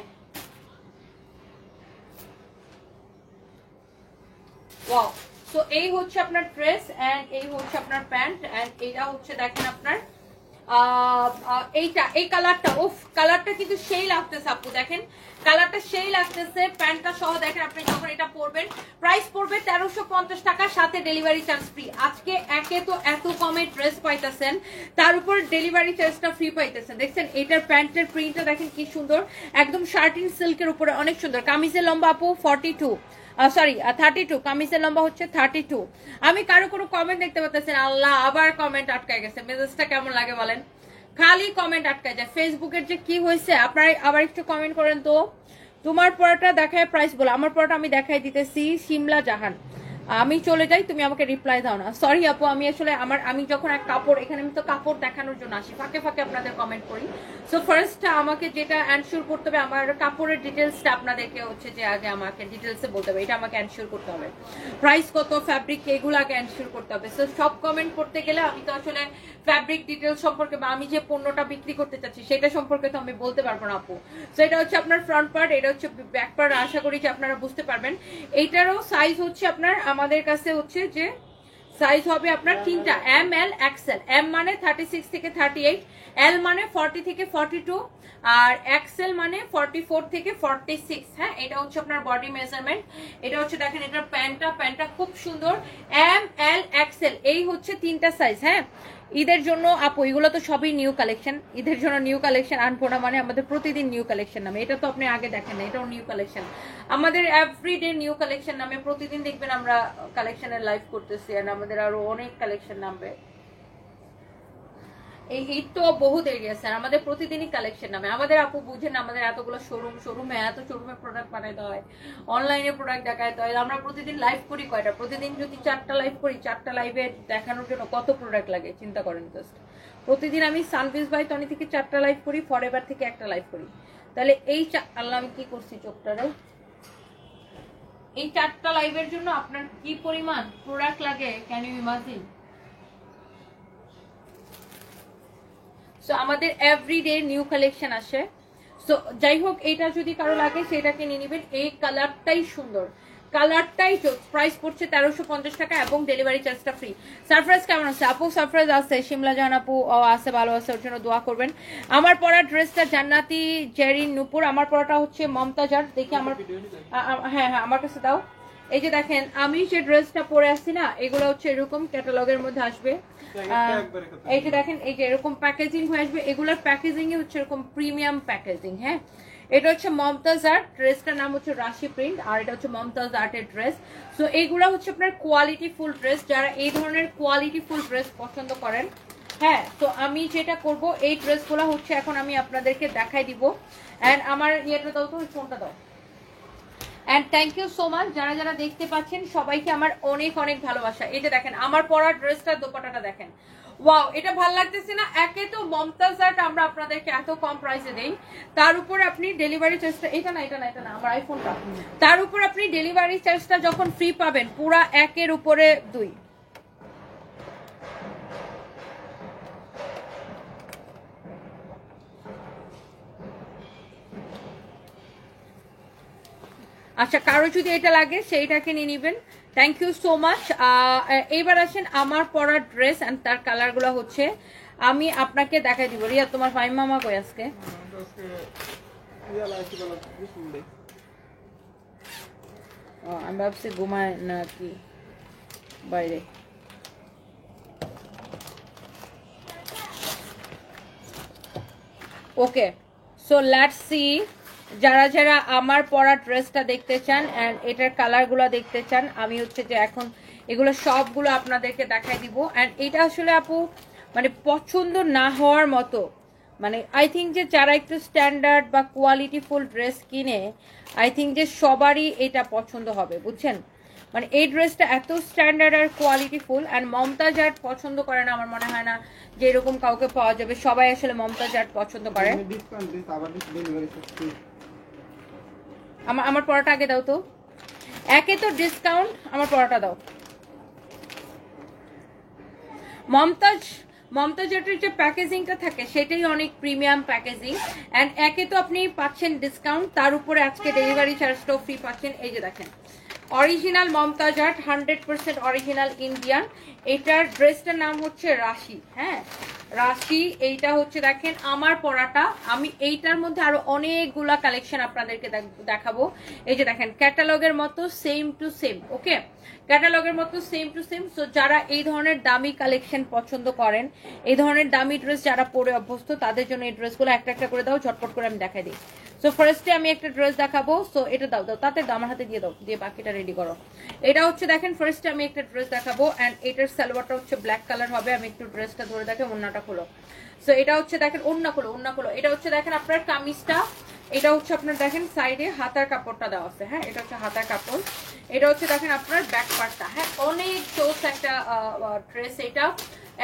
ওয়াও। সো এই হচ্ছে আপনার ড্রেস এন্ড এই হচ্ছে আপনার প্যান্ট এন্ড এটা হচ্ছে দেখেন আপনার এইটা, এই কালারটা, উফ কালারটা কিন্তু সেই লাগতেছে আপু। দেখেন কালারটা সেই লাগতেছে। প্যান্টটা সহ দেখেন আপনি যখন এটা পরবেন, প্রাইস পড়বে 1350 টাকা, সাথে ডেলিভারি চার্জ ফ্রি। আজকে একে তো এত কমে ড্রেস পাইতেছেন, তার উপর ডেলিভারি চার্জটা ফ্রি পাইতেছেন। দেখছেন এটার প্যান্টের প্রিন্টটা দেখেন কি সুন্দর, একদম শার্টিন সিল্কের উপরে অনেক সুন্দর। কামিজের লম্বা আপু 42, সরি 32, কামিজের লম্বা হচ্ছে 32। আমি কারো কোনো কমেন্ট দেখতে পাচ্ছেন, আল্লাহ আবার কমেন্ট আটকায় গেছে। মেজাজটা কেমন লাগে বলেন, খালি কমেন্ট আটকায় যায়। ফেসবুকের যে কি হয়েছে, আপনারা আবার একটু কমেন্ট করেন তো। তোমার পড়াটা দেখায় প্রাইস বলো, আমার পড়াটা আমি দেখাই দিতেছি। শিমলা জাহান, আমি চলে যাই, তুমি আমাকে রিপ্লাই দাও না। সরি আপু, আমি আসলে আমি যখন এক কাপড়, এখানে আমি তো কাপড় দেখানোর জন্য আসি, ফাঁকে ফাঁকে আপনাদের কমেন্ট করি। সো ফার্স্ট আমাকে যেটা অ্যানসিওর করতে হবে, আমার কাপড়ের ডিটেলসটা আপনাদেরকে হচ্ছে যে আগে আমাকে ডিটেলসে বলতে হবে, এটা আমাকে অ্যানসিওর করতে হবে। প্রাইস কত, ফ্যাব্রিক, এগুলো আগে অ্যানসিওর করতে হবে। সো সব কমেন্ট করতে গেলে আমি তো আসলে ফ্যাব্রিক ডিটেলস সম্পর্কে বা আমি যে পণ্যটা বিক্রি করতে চাচ্ছি সেটা সম্পর্কে তো আমি বলতে পারবো না আপু। সো এটা হচ্ছে আপনার ফ্রন্ট পার্ট, এটা হচ্ছে ব্যাক পার্ট। আশা করি যে আপনারা বুঝতে পারবেন। এইটারও সাইজ হচ্ছে আপনার, আমাদের কাছে হচ্ছে যে সাইজ হবে আপনার তিনটা, এম এল এক্সেল। এম মানে 36 থেকে 38, এল মানে 40 থেকে 42, আর এক্সেল মানে 44 থেকে 46। হ্যাঁ, এটা হচ্ছে আপনার বডি মেজারমেন্ট। এটা হচ্ছে দেখেন এটার প্যান্টটা খুব সুন্দর। এম এল এক্সেল, এই হচ্ছে তিনটা সাইজ। হ্যাঁ, ঈদের জন্য আপু এগুলো তো সবই নিউ কালেকশন। ঈদের জন্য নিউ কালেকশন আনবো না মানে আমাদের প্রতিদিন নিউ কালেকশন নামে। এটা তো আপনি আগে দেখেন না, এটাও নিউ কালেকশন। আমাদের এভরিডে নিউ কালেকশন নামে প্রতিদিন দেখবেন আমরা কালেকশনের লাইভ করতেছি। আর আমাদের আরো অনেক কালেকশন নামবে। এই ঈদ তো বহু দেরি আছে, আর আমাদের প্রতিদিনই কালেকশন নামে। আমাদের আপু বুঝেন, আমাদের এতগুলো শোরুমে এত শোরুমে প্রোডাক্ট বানাইতে হয়, অনলাইনে প্রোডাক্ট দেখাইতে হয়। আমরা প্রতিদিন লাইভ করি কয়টা, প্রতিদিন যদি 4টা লাইভ করি, 4টা লাইভে দেখানোর জন্য কত প্রোডাক্ট লাগে চিন্তা করেন জাস্ট। প্রতিদিন আমি সানভিজ বাই টনি থেকে 4টা লাইভ করি, ফরএভার থেকে 1টা লাইভ করি। তাহলে এই আল্লাহ আমি কি করছি চোখটারে, এই 4টা লাইভের জন্য আপনার কি পরিমাণ প্রোডাক্ট লাগে, ক্যান ইউ ইমাজিন? সো আমাদের এভরিডে নিউ কালেকশন আসে। সো যাই হোক, এটা যদি কারো লাগে সেটাকে নিয়ে নেবেন। এই কালারটাই সুন্দর, কালারটাই প্রাইস পড়ছে 1350 টাকা এবং ডেলিভারি চার্জটা ফ্রি। সারপ্রাইজ কেমন আছে আপু? সারপ্রাইজ আছে, শিমলা জাহান আপু আছে, ভালো আছে, ওর জন্য দোয়া করবেন। আমার পরা ড্রেসটা জান্নাতি জেরিন নূপুর, আমার পরাটা হচ্ছে মমতাজ আর্ট। দেখি আমার, হ্যাঁ আমার কাছে দাও। এই যে দেখেন আমি যে ড্রেসটা পরে আসছি না, এগুলো হচ্ছে এরকম ক্যাটালগের মধ্যে আসবে। এই যে দেখেন এই যে এরকম প্যাকেজিং হয়ে আসবে। এগুলোর প্যাকেজিং এ হচ্ছে এরকম প্রিমিয়াম প্যাকেজিং। হ্যাঁ, এটা হচ্ছে মমতাজ আর্ট, ড্রেসটার নাম হচ্ছে রাশি প্রিন্ট, আর এটা হচ্ছে মমতাজ আর্টের ড্রেস। সো এইগুলো হচ্ছে আপনার কোয়ালিটি ফুল ড্রেস, যারা এই ধরনের কোয়ালিটি ফুল ড্রেস পছন্দ করেন। হ্যাঁ, তো আমি যেটা করব, এই ড্রেসগুলো হচ্ছে এখন আমি আপনাদেরকে দেখাই দিব। অ্যান্ড আমার ইয়েটা দাও তো, ফোনটা দাও। And thank you so much যারা যারা দেখতে পাচ্ছেন, সবাইকে আমার অনেক অনেক ভালোবাসা। এই যে দেখেন আমার পরা ড্রেসটার দোপাট্টাটা দেখেন, ওয়াও, এটা ভালো লাগতেছে না? একে তো মমতাজ আর্ট আমরা আপনাদেরকে এত কম প্রাইসে দেই, তার উপর আপনি ডেলিভারি চার্জটা, এটা না আমার আইফোনটা, তার উপর আপনি ডেলিভারি চার্জটা যখন ফ্রি পাবেন, পুরা 1-এর উপরে 2। আচ্ছা, কারো যদি এটা লাগে সেইটাকে নিয়ে নিবেন। Thank you so much. এইবার আসেন আমার পরা ড্রেস এন্ড তার কালারগুলো হচ্ছে আমি আপনাকে দেখাই দিব। রিয়া, তোমার ফাইম মামা কই আজকে? আমি ভাবছি ঘুমায় না কি বাইরে। ওকে, সো লেটস সি যারা যারা আমার পরা ড্রেসটা দেখতে চান অ্যান্ড এটার কালারগুলো দেখতে চান, আমি হচ্ছে যে এখন এগুলো সবগুলো আপনাদেরকে দেখাই দিব। অ্যান্ড এটা আসলে আপু মানে পছন্দ না হওয়ার মতো, মানে আই থিঙ্ক যে যারা একটু স্ট্যান্ডার্ড বা কোয়ালিটিফুল ড্রেস কিনে আই থিঙ্ক যে সবারই এটা পছন্দ হবে, বুঝছেন? মানে এই ড্রেসটা এত স্ট্যান্ডার্ড আর কোয়ালিটিফুল। অ্যান্ড মমতাজ আর্ট পছন্দ করে না আমার মনে হয় না যে এরকম কাউকে পাওয়া যাবে, সবাই আসলে মমতাজ আর্ট পছন্দ করে। ডিসকাউন্ট দিস আবার ডেলিভারি ফ্রি। আমার পড়াটা আগে দাও তো, একে তো ডিসকাউন্ট, আমার পড়াটা দাও। মমতাজের যে প্যাকেজিংটা থাকে সেটাই অনেক প্রিমিয়াম প্যাকেজিং। অ্যান্ড একে তো আপনি পাচ্ছেন ডিসকাউন্ট, তার উপরে আজকে ডেলিভারি চার্জটাও ফ্রি পাচ্ছেন। এই যে দেখেন original Mumtaz art, 100% original Indian. এটার ড্রেসটার নাম হচ্ছে রাশি। হ্যাঁ রাশি, এইটা হচ্ছে দেখেন আমার পরাটা। আমি এইটার মধ্যে আরো অনেকগুলা কালেকশন আপনাদেরকে দেখাবো। এই যে দেখেন ক্যাটালগের মতো সেম টু সেম। ওকে, ক্যাটালগের মতো সেম টু সেম। সো যারা এই ধরনের দামি কালেকশন পছন্দ করেন, এই ধরনের দামি ড্রেস যারা পরে অভ্যস্ত, তাদের জন্য এই ড্রেসগুলো একটা একটা করে দাও, ঝটপট করে আমি দেখাই দিই। সো ফার্স্টে আমি একটা ড্রেস দেখাবো। সো এটা দাও দাও তাতে আমার হাতে দিয়ে দাও, দিয়ে বাকিটা রেডি করো। এটা হচ্ছে দেখেন ফার্স্টে আমি একটা ড্রেস দেখাবো অ্যান্ড এটার সালোয়ারটা হচ্ছে ব্ল্যাক কালার হবে। আমি একটু ড্রেসটা ধরে দেখে ওন্নাটা খুলো। সো এটা হচ্ছে দেখেন ওন্না খুলো, ওন্না খুলো। এটা হচ্ছে দেখেন আপনার কামিজটা, এটা হচ্ছে আপনার দেখেন সাইডে হাতার কাপড়টা দেওয়া আছে। হ্যাঁ এটা হচ্ছে হাতার কাপড়। এটা হচ্ছে দেখেন আপনার ব্যাক পার্টটা। হ্যাঁ অনেক চোস একটা ড্রেস এটা।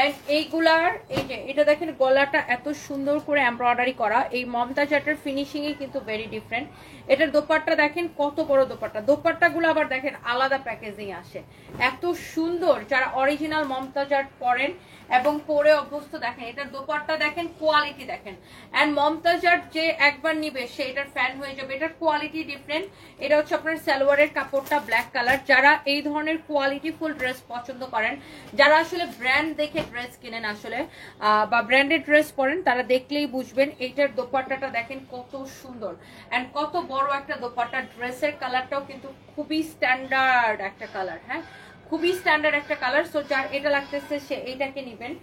এন্ড এইগুলার এই যে এটা দেখেন গলাটা এত সুন্দর করে এমব্রয়ডারি করা। এই মমতাজ আর্টের ফিনিশিং এ কিন্তু ভেরি ডিফারেন্ট। এটার দোপাট্টা দেখেন কত বড় দোপাট্টা, দোপাট্টাগুলো আবার দেখেন আলাদা প্যাকেজিং আসে, এত সুন্দর। যারা অরিজিনাল মমতাজ আর্ট পরেন এবং পরে অভ্যস্ত, দেখেন এটার দোপাট্টা দেখেন, কোয়ালিটি দেখেন। এন্ড মমতাজ আর্ট যে একবার নিবে সে এটার ফ্যান হয়ে যাবে, এটার কোয়ালিটি ডিফারেন্ট। এটা হচ্ছে আপনার সালোয়ারের কাপড়টা ব্ল্যাক কালার। যারা এই ধরনের কোয়ালিটিফুল ড্রেস পছন্দ করেন, যারা আসলে ব্র্যান্ড দেখে ড্রেস কিনেন আসলে বা ব্র্যান্ডেড ড্রেস পরেন, তারা দেখলেই বুঝবেন। এইটার দোপাট্টাটা দেখেন কত সুন্দর এন্ড কত বড় একটা দোপাট্টা। ড্রেসের কালারটাও কিন্তু খুবই স্ট্যান্ডার্ড একটা কালার। হ্যাঁ খুবই স্ট্যান্ডার্ড একটা কালার। সো যার এটা লাগতেছে সে এইটাকে নিবেন।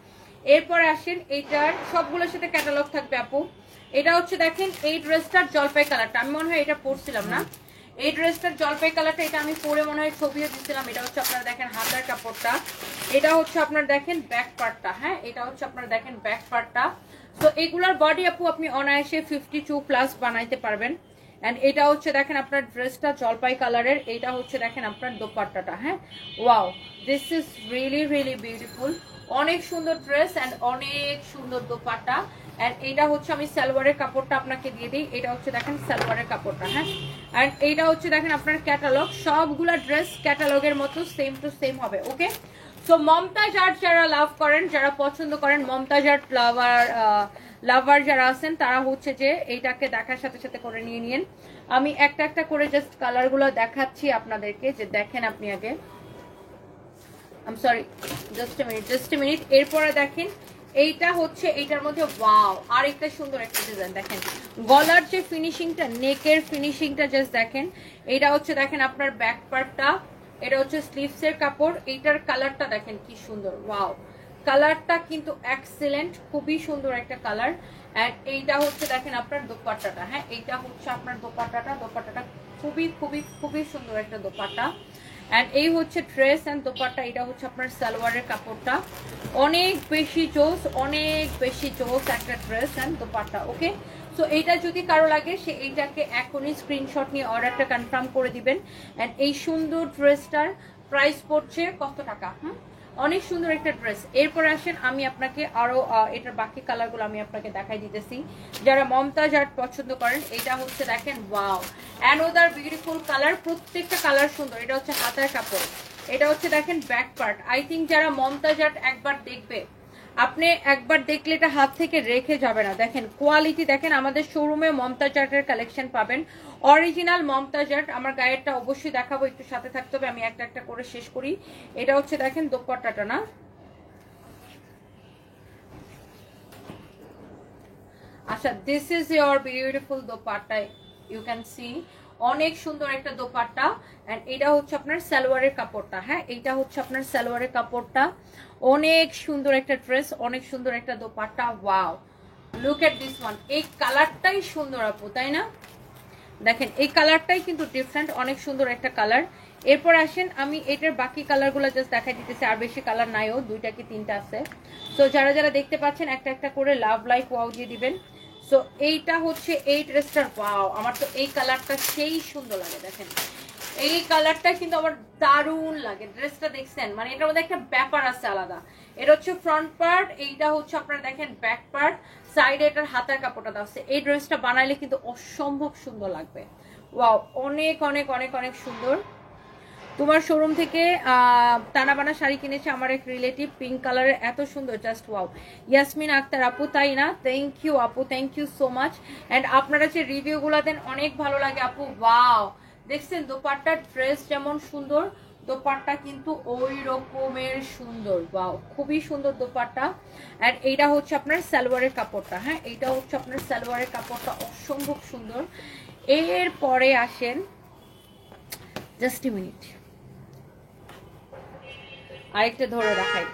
এরপরে আসেন এইটার সবগুলোর সাথে ক্যাটালগ থাকবে আপু। এটা হচ্ছে দেখেন এই ড্রেসটার জলপাই কালারটা, আমি মনে হয় এটা পরছিলাম না, এই ড্রেসটার জলপাই কালারটা, এটা আমি পরে মনে হয় ছবিও দিচ্ছিলাম। এটা হচ্ছে আপনার দেখেন হাতার কাপড়টা, এটা হচ্ছে আপনার দেখেন ব্যাক পার্টটা। হ্যাঁ এটা হচ্ছে আপনার দেখেন ব্যাক পার্টটা। তো এগুলার বডি আপু আপনি অনায়াসে 52+ বানাইতে পারবেন। এন্ড এটা হচ্ছে দেখেন আপনার ড্রেসটা জলপাই কালারের, এটা হচ্ছে দেখেন আপনার দোপাট্টাটা। হ্যাঁ wow, this is really really beautiful. অনেক সুন্দর ড্রেস এন্ড অনেক সুন্দর দোপাট্টা। এন্ড এটা হচ্ছে আমি সালোয়ারের কাপড়টা আপনাকে দিয়ে দিই, এটা হচ্ছে দেখেন সালোয়ারের কাপড়টা। হ্যাঁ এন্ড এইটা হচ্ছে দেখেন আপনার ক্যাটালগ, সবগুলা ড্রেস ক্যাটালগের মতো সেম টু সেম হবে। ওকে, সো মমতাজ আর্ট যারা লাভ করেন, যারা পছন্দ করেন, মমতাজ আর্ট লাভার যারা আছেন, তারা হচ্ছে যে এইটাকে দেখার সাথে সাথে করে নিয়ে নিন। আমি একটা একটা করে জাস্ট কালারগুলো দেখাচ্ছি আপনাদেরকে, যে দেখেন আপনি আগে। I am sorry, just a minute. এরপরে দেখেন এইটা হচ্ছে এইটার মধ্যে ওয়াও আর একটা সুন্দর একটা ডিজাইন দেখেন, গলার যে ফিনিশিংটা, নেকের ফিনিশিংটা জাস্ট দেখেন। এটা হচ্ছে দেখেন আপনার ব্যাক পার্টটা, এটা হচ্ছে স্লিভস এর কাপড়। এইটার কালারটা দেখেন কি সুন্দর, ওয়াও কালারটা কিন্তু এক্সেলেন্ট, খুবই সুন্দর একটা কালার। এন্ড এইটা হচ্ছে দেখেন আপনার দোপাট্টাটা। হ্যাঁ এইটা হচ্ছে আপনার দোপাট্টাটা, দোপাট্টাটা খুবই খুবই খুবই সুন্দর একটা দোপাট্টা। এন্ড এই হচ্ছে ড্রেস এন্ড দোপাট্টা, এটা হচ্ছে আপনার সালোয়ারের কাপড়টা। অনেক বেশি জোস, অনেক বেশি জোস একটা dress and dupatta. Okay, so এইটা যদি কারো লাগে সে এইটাকে এখনই স্ক্রিনশট নিয়ে অর্ডারটা কনফার্ম করে দিবেন। এন্ড এই সুন্দর ড্রেসটার প্রাইস পড়ছে কত টাকা? অনেক সুন্দর একটা ড্রেস। এরপর আসেন আমি আপনাকে আরো এটার বাকি কালারগুলো আমি আপনাকে দেখাই দিতেছি। যারা মমতাজ আর্ট পছন্দ করেন, এটা হচ্ছে দেখেন ওয়াও অ্যানোদার বিউটিফুল কালার, প্রত্যেকটা কালার সুন্দর। এটা হচ্ছে হাতার কাপড়, এটা হচ্ছে দেখেন ব্যাক পার্ট। আই থিঙ্ক যারা মমতাজ আর্ট একবার দেখবে, আপনি একবার দেখলে এটা হাত থেকে রেখে যাবে না। দেখেন কোয়ালিটি দেখেন, আমাদের শোরুমে মমতাজ আর্টের কালেকশন পাবেন, অরিজিনাল মমতাজ আর্ট। আমার গায়েরটা অবশ্যই দেখাবো, একটু সাথে থাকতে হবে, আমি একটা একটা করে শেষ করি। এটা হচ্ছে দেখেন দোপাট্টাটা না, আচ্ছা this is your beautiful dupatta, you can see অনেক সুন্দর একটা দোপাট্টা। এন্ড এটা হচ্ছে আপনার সালোয়ারের কাপড়টা। হ্যাঁ, এইটা হচ্ছে আপনার সালোয়ারের কাপড়টা। অনেক সুন্দর একটা ড্রেস, অনেক সুন্দর একটা dupatta. Wow, look at this one. এই কালারটাই সুন্দর আপু, তাই না? দেখেন এই কালারটাই কিন্তু ডিফারেন্ট, অনেক সুন্দর একটা কালার। এরপর আসেন আমি এটার বাকি কালারগুলো জাস্ট দেখাই দিতেছি, আর বেশি কালার নাইও, 2টা কি 3টা আছে। সো যারা যারা দেখতে পাচ্ছেন একটা একটা করে লাভ লাইক ওয়াও দিয়ে দিবেন। সো এইটা হচ্ছে এই ড্রেসটার ওয়াও, আমার তো এই কালারটা সেই সুন্দর লাগে। দেখেন এই কালারটা কিন্তু আমার দারুণ লাগে। ড্রেসটা দেখছেন, মানে এটার মধ্যে একটা ব্যাপার আছে আলাদা। এটা হচ্ছে ফ্রন্ট পার্ট, এইটা হচ্ছে আপনারা দেখেন ব্যাক পার্ট, সাইডে এটার হাতার কাপড়টা দেওয়া আছে। এই ড্রেসটা বানাইলে কিন্তু অসম্ভব সুন্দর লাগবে। ওয়াও, অনেক অনেক অনেক অনেক সুন্দর। তোমার শোরুম থেকে টানা বানা শাড়ি কিনেছে আমার এক রিলেটিভ, পিঙ্ক কালারের, এত সুন্দর, জাস্ট ওয়াও। ইয়াসমিন আক্তার আপু, তাই না? থ্যাংক ইউ আপু, thank you so much. And আপনারা যে রিভিউগুলো দেন অনেক ভালো লাগে আপু। ওয়াও, দেখছেন দোপাট্টার ড্রেস যেমন সুন্দর, দোপাট্টা কিন্তু ওই রকমের সুন্দর। ওয়াও, খুবই সুন্দর দোপাট্টা। আর এইটা হচ্ছে আপনার সালোয়ারের কাপড়টা। হ্যাঁ, এইটা হচ্ছে আপনার সালোয়ারের কাপড়টা, অসম্ভব সুন্দর। এরপরে আসেন, জাস্ট এ মিনিট, আরেকটা ধরে দেখাই।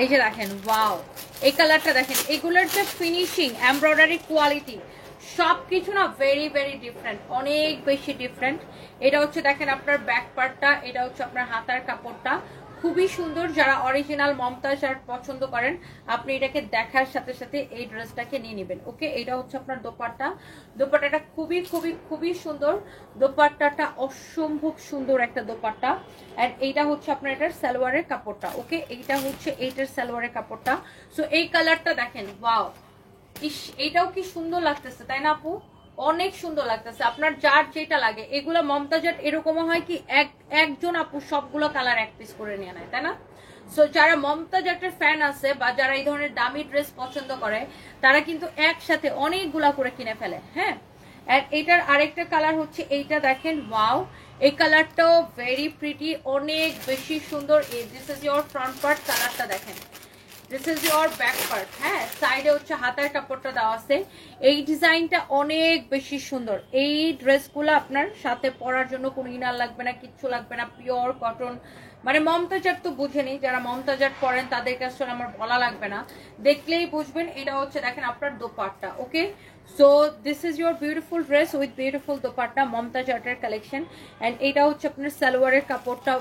এই যে দেখেন, ওয়াও, এই কালারটা দেখেন, এগুলোর যে ফিনিশিং, এমব্রয়ডারি কোয়ালিটি, সবকিছু না ভেরি ভেরি ডিফারেন্ট, অনেক বেশি ডিফারেন্ট। এটা হচ্ছে দেখেন আপনার ব্যাক পার্টটা, এটা হচ্ছে আপনার হাতার কাপড়টা, খুবই সুন্দর। যারা অরিজিনাল মমতাজ আর্ট পছন্দ করেন আপনি এটাকে দেখার সাথে সাথে এই ড্রেসটাকে নিয়ে নেবেন। ওকে, এটা হচ্ছে আপনার দোপাট্টা। দোপাট্টাটা খুবই খুবই খুবই সুন্দর। দোপাট্টাটা অসম্ভব সুন্দর একটা দোপাট্টা। এন্ড এইটা হচ্ছে আপনার এটার সালোয়ারের কাপড়টা। ওকে, এইটা হচ্ছে এইটার সালোয়ারের কাপড়টা। সো এই কালারটা দেখেন, ওয়াও, ইস, এইটাও কি সুন্দর লাগতেছে, তাই না আপু? অনেক সুন্দর লাগতেছে। আপনার যার যেটা লাগে, এগুলো মমতাজাট এরকমও হয় কি একজন আপু সবগুলো কালার এক পিস করে নিয়ে নেয়, তাই না? সো যারা মমতাজাটের ফ্যান আছে বা যারা এই ধরনের দামি ড্রেস পছন্দ করে তারা কিন্তু একসাথে অনেকগুলা করে কিনে ফেলে। হ্যাঁ, আর এটার আরেকটা কালার হচ্ছে এইটা, দেখেন ওয়াও, এই কালারটাও ভেরি প্রিটি, অনেক বেশি সুন্দর। This is your front part, কালারটা দেখেন, this is your back part. হ্যাঁ, সাইডে হচ্ছে হাতার কাপড়টা দেওয়া আছে। এই ডিজাইনটা অনেক বেশি সুন্দর। এই ড্রেসগুলো আপনার সাথে পরার জন্য কোনো ইনার লাগবে না, কিচ্ছু লাগবে না, পিওর কটন। মানে মমতাজার তো বুঝেনি, যারা মমতাজার পরেন তাদের কাছে আমার বলা লাগবে না, দেখলেই বুঝবেন। এটা হচ্ছে দেখেন আপনার dupatta. Okay, so this is your beautiful dress with beautiful dupatta, Mumtaz আর্টের কালেকশন। অ্যান্ড এইটা হচ্ছে আপনার সালোয়ারের কাপড়টা,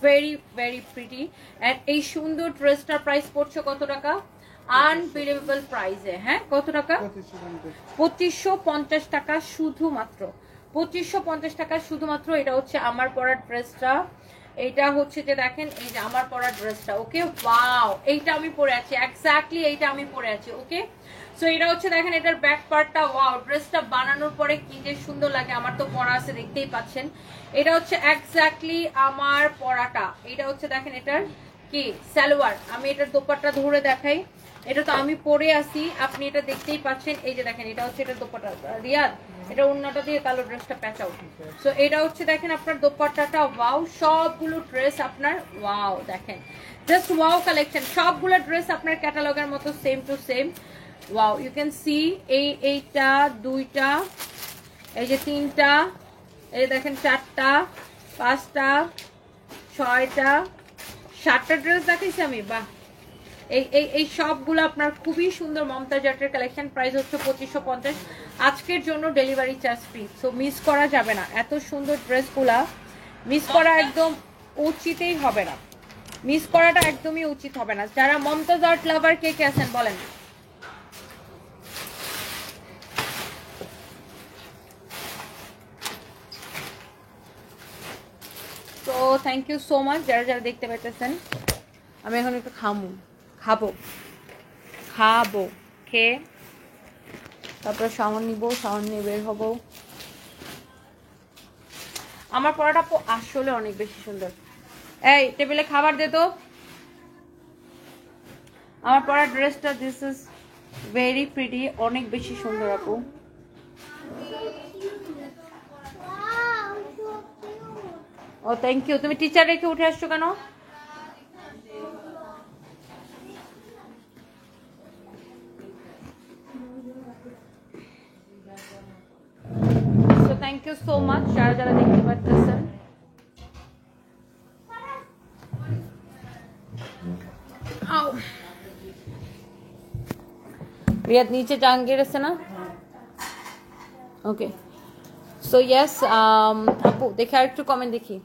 ভেরি ভেরি প্রিটি। অ্যান্ড এই সুন্দর ড্রেসটার প্রাইস পড়ছে কত টাকা? আনবিলিভেবল প্রাইসে। হ্যাঁ, কত টাকা? 2550 টাকা শুধুমাত্র, 2550 টাকা শুধুমাত্র। এটা হচ্ছে আমার পরা ড্রেসটা, এইটা হচ্ছে যে দেখেন এই যে আমার পরা ড্রেসটা। ওকে, ওয়াও, এইটা আমি পরে আছি, এক্স্যাক্টলি এইটা আমি পরে আছি। ওকে, সো এটা হচ্ছে দেখেন এটার ব্যাক পার্টটা। ওয়াও, ড্রেসটা বানানোর পরে কি যে সুন্দর লাগে, আমার তো পরা আছে দেখতেই পাচ্ছেন। এটা হচ্ছে এক্স্যাক্টলি আমার পরাটা। এটা হচ্ছে দেখেন এটার কি সালোয়ার। আমি এটার দোপাট্টা ধরে দেখাই, এটা তো আমি পরে আসি, আপনি এটা দেখতেই পাচ্ছেন। এই যে দেখেন এটা হচ্ছে এটার দোপাট্টা। রিয়াদ, এটা অন্যটা দিয়ে কালো ড্রেসটা প্যাচাও। সো এটা হচ্ছে দেখেন আপনার দোপাট্টাটা। ওয়াও, সবগুলো ড্রেস আপনার ওয়াও, দেখেন জাস্ট ওয়াও কালেকশন। সবগুলো ড্রেস আপনার ক্যাটালগের মতো same to same. Wow, you can see, এইটা, দুইটা, এই যে তিনটা, এই দেখেন চারটা, পাঁচটা, ছয়টা, 7টা ড্রেস দেখাইছি আমি। বাহ, এই সবগুলো আপনার খুবই সুন্দর মমতাজ আর্টের কালেকশন। প্রাইস হচ্ছে 2550। আজকের জন্য delivery charge free, so miss করা যাবে না। এত সুন্দর ড্রেসগুলা মিস করা একদম উচিতই হবে না, মিস করাটা একদমই উচিত হবে না। যারা মমতাজ আর্ট লাভার কে কে আছেন বলেন? তো থ্যাংক ইউ সো মাচ যারা যারা দেখতে পাইতেছেন। আমি এখন একটু খাবো খেয়ে তারপর শাওয়ার নিব, শাওয়ার নিয়ে বের হবো। আমার পড়াটা আসলে অনেক বেশি সুন্দর। এই টেবিলে খাবার দে তো। আমার পড়ার ড্রেসটা, দিস ইজ ভেরি প্রিটি, অনেক বেশি সুন্দর আপু। Oh thank you. তুমি টিচার রেখে উঠে আসছো কেন? Thank thank you so much যারা যারা দেখতে পাচ্ছেন। রিয়াদ নিচে জাহাঙ্গীর আছে না? ওকে, সো ইয়েস আপু দেখে আর একটু কমেন্ট দেখি।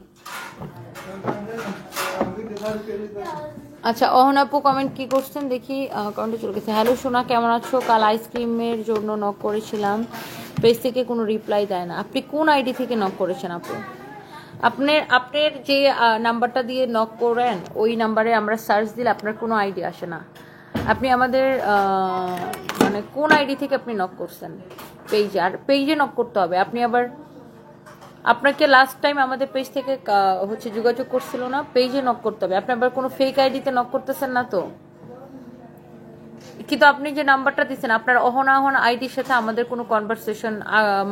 আচ্ছা অহন আপু কমেন্ট কি করছেন দেখি, কমেন্টে চলে গেছে। হ্যালো সোনা কেমন আছো? কাল আইসক্রিমের জন্য নক করেছিলাম, পেজ থেকে কোনো রিপ্লাই দেয় না। আপনি কোন আইডি থেকে নক করেছেন আপু? আপনার যে নাম্বারটা দিয়ে নক করেন ওই নাম্বারে আমরা সার্চ দিলে আপনার কোনো আইডি আসে না। আপনি আমাদের মানে কোন আইডি থেকে আপনি নক করছেন? পেজে, আর পেজে নক করতে হবে। আপনি আবার আপনাকে লাস্ট টাইম আমাদের পেজ থেকে হচ্ছে যোগাযোগ করছিল না, পেজে নক করতে হবে। আপনি আবার কোনো ফেক আইডিতে নক করতেছেন না তো? কিন্তু আপনি যে নাম্বারটা দিচ্ছেন আপনার অহন আইডির সাথে আমাদের কোনো কনভারসেশন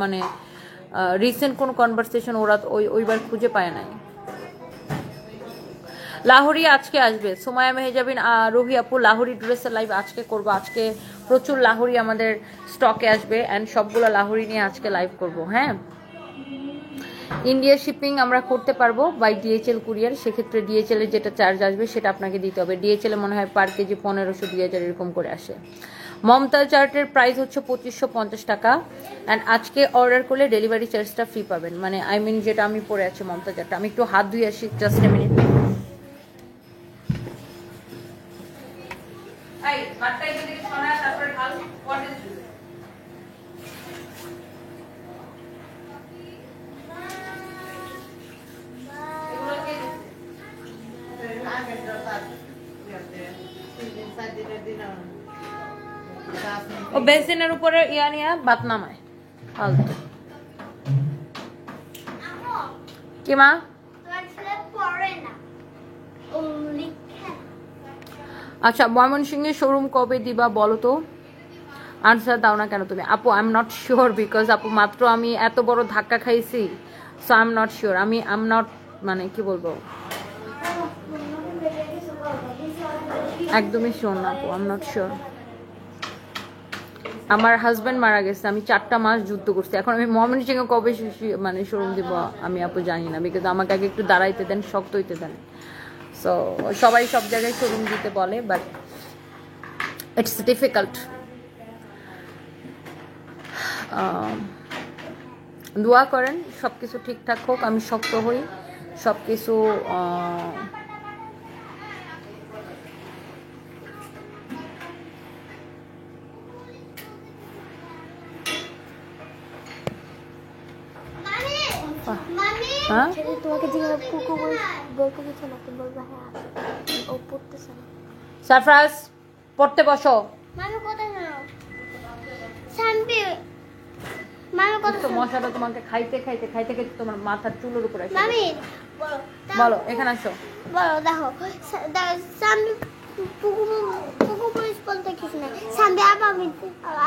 মানে রিসেন্ট কোনো কনভারসেশন ওরা ওইবার খুঁজে পায় নাই। লাহোরি আজকে আসবে সোমায়া মেহজাবিন, রোহি আপু লাহোরি ড্রেসের লাইভ আজকে করব। আজকে প্রচুর লাহোরি আমাদের স্টকে আসবে অ্যান্ড সবগুলো লাহোরি নিয়ে আজকে লাইভ করব। হ্যাঁ, ইন্ডিয়া শিপিং আমরা করতে পারবো বাই ডিএচএল কুরিয়ার। সেক্ষেত্রে ডিএচএল এর যেটা চার্জ আসবে সেটা আপনাকে দিতে হবে। ডিএচএল এ মনে হয় পার কেজি 1500 2000 এরকম করে আসে। মমতাজ চার্টের প্রাইস হচ্ছে 2550 টাকা অ্যান্ড আজকে অর্ডার করলে ডেলিভারি চার্জটা ফ্রি পাবেন। মানে আই মিন যেটা আমি পরে আছি মমতাজ চার্টটা, আমি একটু হাত ধুয়ে আসি, জাস্ট এ মিনিট। ও বেসিনের উপরে ইয়া নিয়ে ভাত নামায় ফালতু। কি মা? আচ্ছা ময়মনসিংহের শোরুম কবে দিবা বলো তো? আনসার দাও না কেন তুমি? আপু I am not sure, because আপু মাত্র আমি এত বড় ধাক্কা খাইছি, so I am not sure. I am not মানে কি বলবো, একদমই শিওর না আপু, আই এম নট শিওর। আমার হাজব্যান্ড মারা গেছে, আমি 4টা মাস যুদ্ধ করছি। এখন আমি ময়মনসিংহে কবে মানে শোরুম দিব আমি আপু জানি না, বিকজ আমাকে আগে একটু দাঁড়াইতে দেন, শক্ত হইতে দেন। সো সবাই সব জায়গায় শোরুম দিতে বলে, বাট ইটস ডিফিকাল্ট। দোয়া করেন সব কিছু ঠিকঠাক হোক, আমি শক্ত হই, সব কিছু হ্যাঁ। তোমাকে জিজ্ঞাসা কুকু বলতে কিছু না, তুমি বলবো হ্যাঁ ও পড়তেছে না। সারফরাজ পড়তে বসো। মামি কোথায় যাও? শান্তি মামি কোথায়? তো মশাটা তোমাকে খাইতে খাইতে খাইতে খাইতে তোমার মাথার চুলের উপরে এসে মামি গেছে। বলো বলো এখানে আসো। বলো দেখো শান্তি পুকু পুকু পুলিশ বলতে কিছু না। শান্তি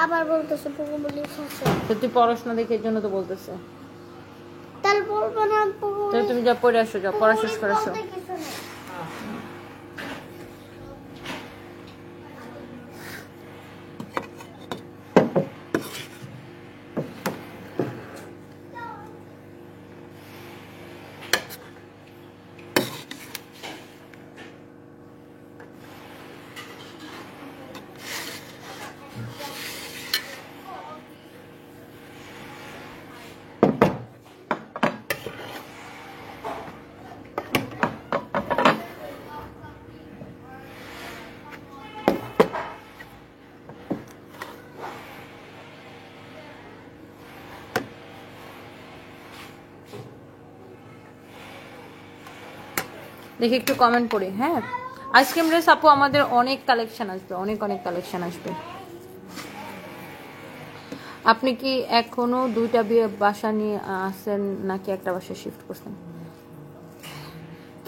আবার বলতেছে পুকু পুলিশ আছে। তো তুই পড়াশোনা দেখে এর জন্য তো বলতেছে। তাহলে বলবো না পুকু তাহলে তুমি যা পড়ে আসো, যাও পড়া শেষ করে আসো। কিছু না। দেখি একটু কমেন্ট পড়ি। হ্যাঁ, আইসক্রিম ড্রেস আপু আমাদের অনেক কালেকশন আসবে, অনেক অনেক কালেকশন আসবে। আপনি কি এখনো 2টা বাসা নিয়ে আসেন নাকি একটা বাসা শিফট করছেন?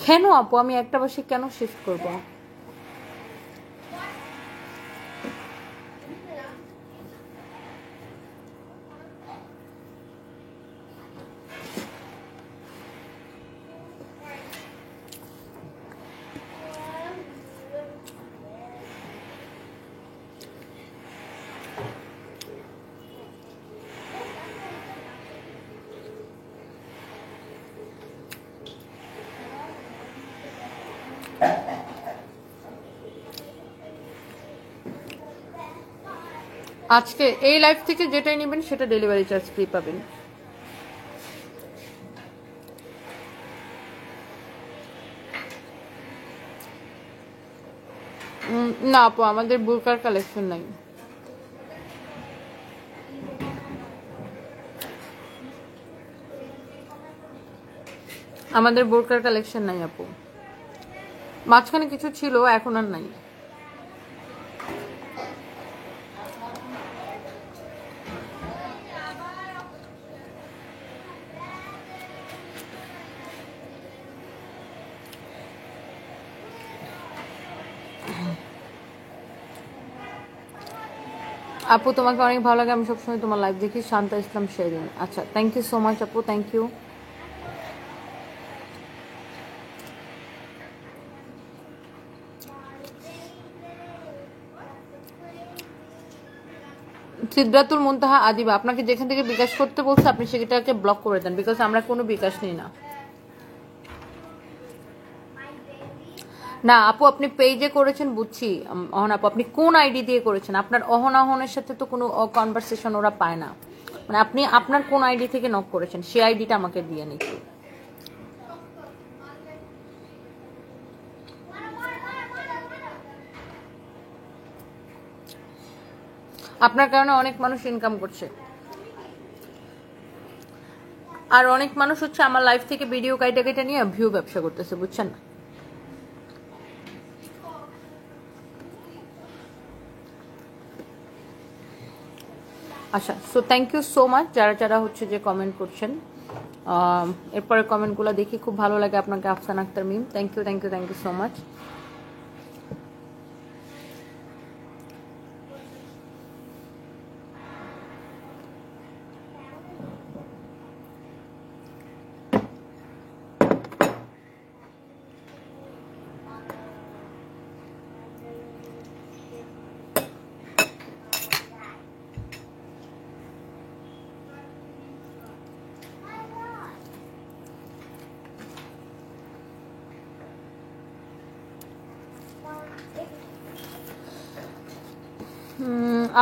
কেন আপু আমি একটা বাসে কেন শিফট করব? আজকে এই লাইভ থেকে যেটাই নেবেন সেটা ডেলিভারি চার্জ ফ্রি পাবেন। না আপু, আমাদের বুরকার কালেকশন নাই। আমাদের বোরকার কালেকশন নাই আপু, মাঝখানে কিছু ছিল এখন আর নাই। আপু তোমাকে অনেক ভালো লাগে, আমি সবসময় তোমার লাইভ দেখি। শান্তা ইসলাম শেরিন, আচ্ছা থ্যাংক ইউ সো মাচ আপু, থ্যাংক ইউ। সিদ্ধাতুল মুনতাহা আদিবা, আপনাকে যেখান থেকে বিকাশ করতে বলছে আপনি সেটাকে ব্লক করে দেন, বিকজ আমরা কোনো বিকাশ নিই না। না আপু, আপনি পেজে করেছেন বুঝছি অহন আপু, আপনি কোন আইডি দিয়ে করেছেন? আপনার অহনের সাথে তো কোনো কনভারসেশন ওরা পায় না, মানে আপনি আপনার কোন আইডি থেকে নক করেছেন সেই আইডিটা আমাকে দিয়ে নিচ্ছি। আপনার কারণে অনেক মানুষ ইনকাম করছে, আর অনেক মানুষ হচ্ছে আমার লাইফ থেকে ভিডিও কাইটা কাইটা নিয়ে ভিউ ব্যবসা করতেছে, বুঝছেন না? আচ্ছা, so thank you so much যারা যারা হচ্ছে যে কমেন্ট করছেন। এরপরে কমেন্টগুলো দেখি খুব ভালো লাগে। আপনাকে Afsan Akter Mim, thank you thank you thank you so much.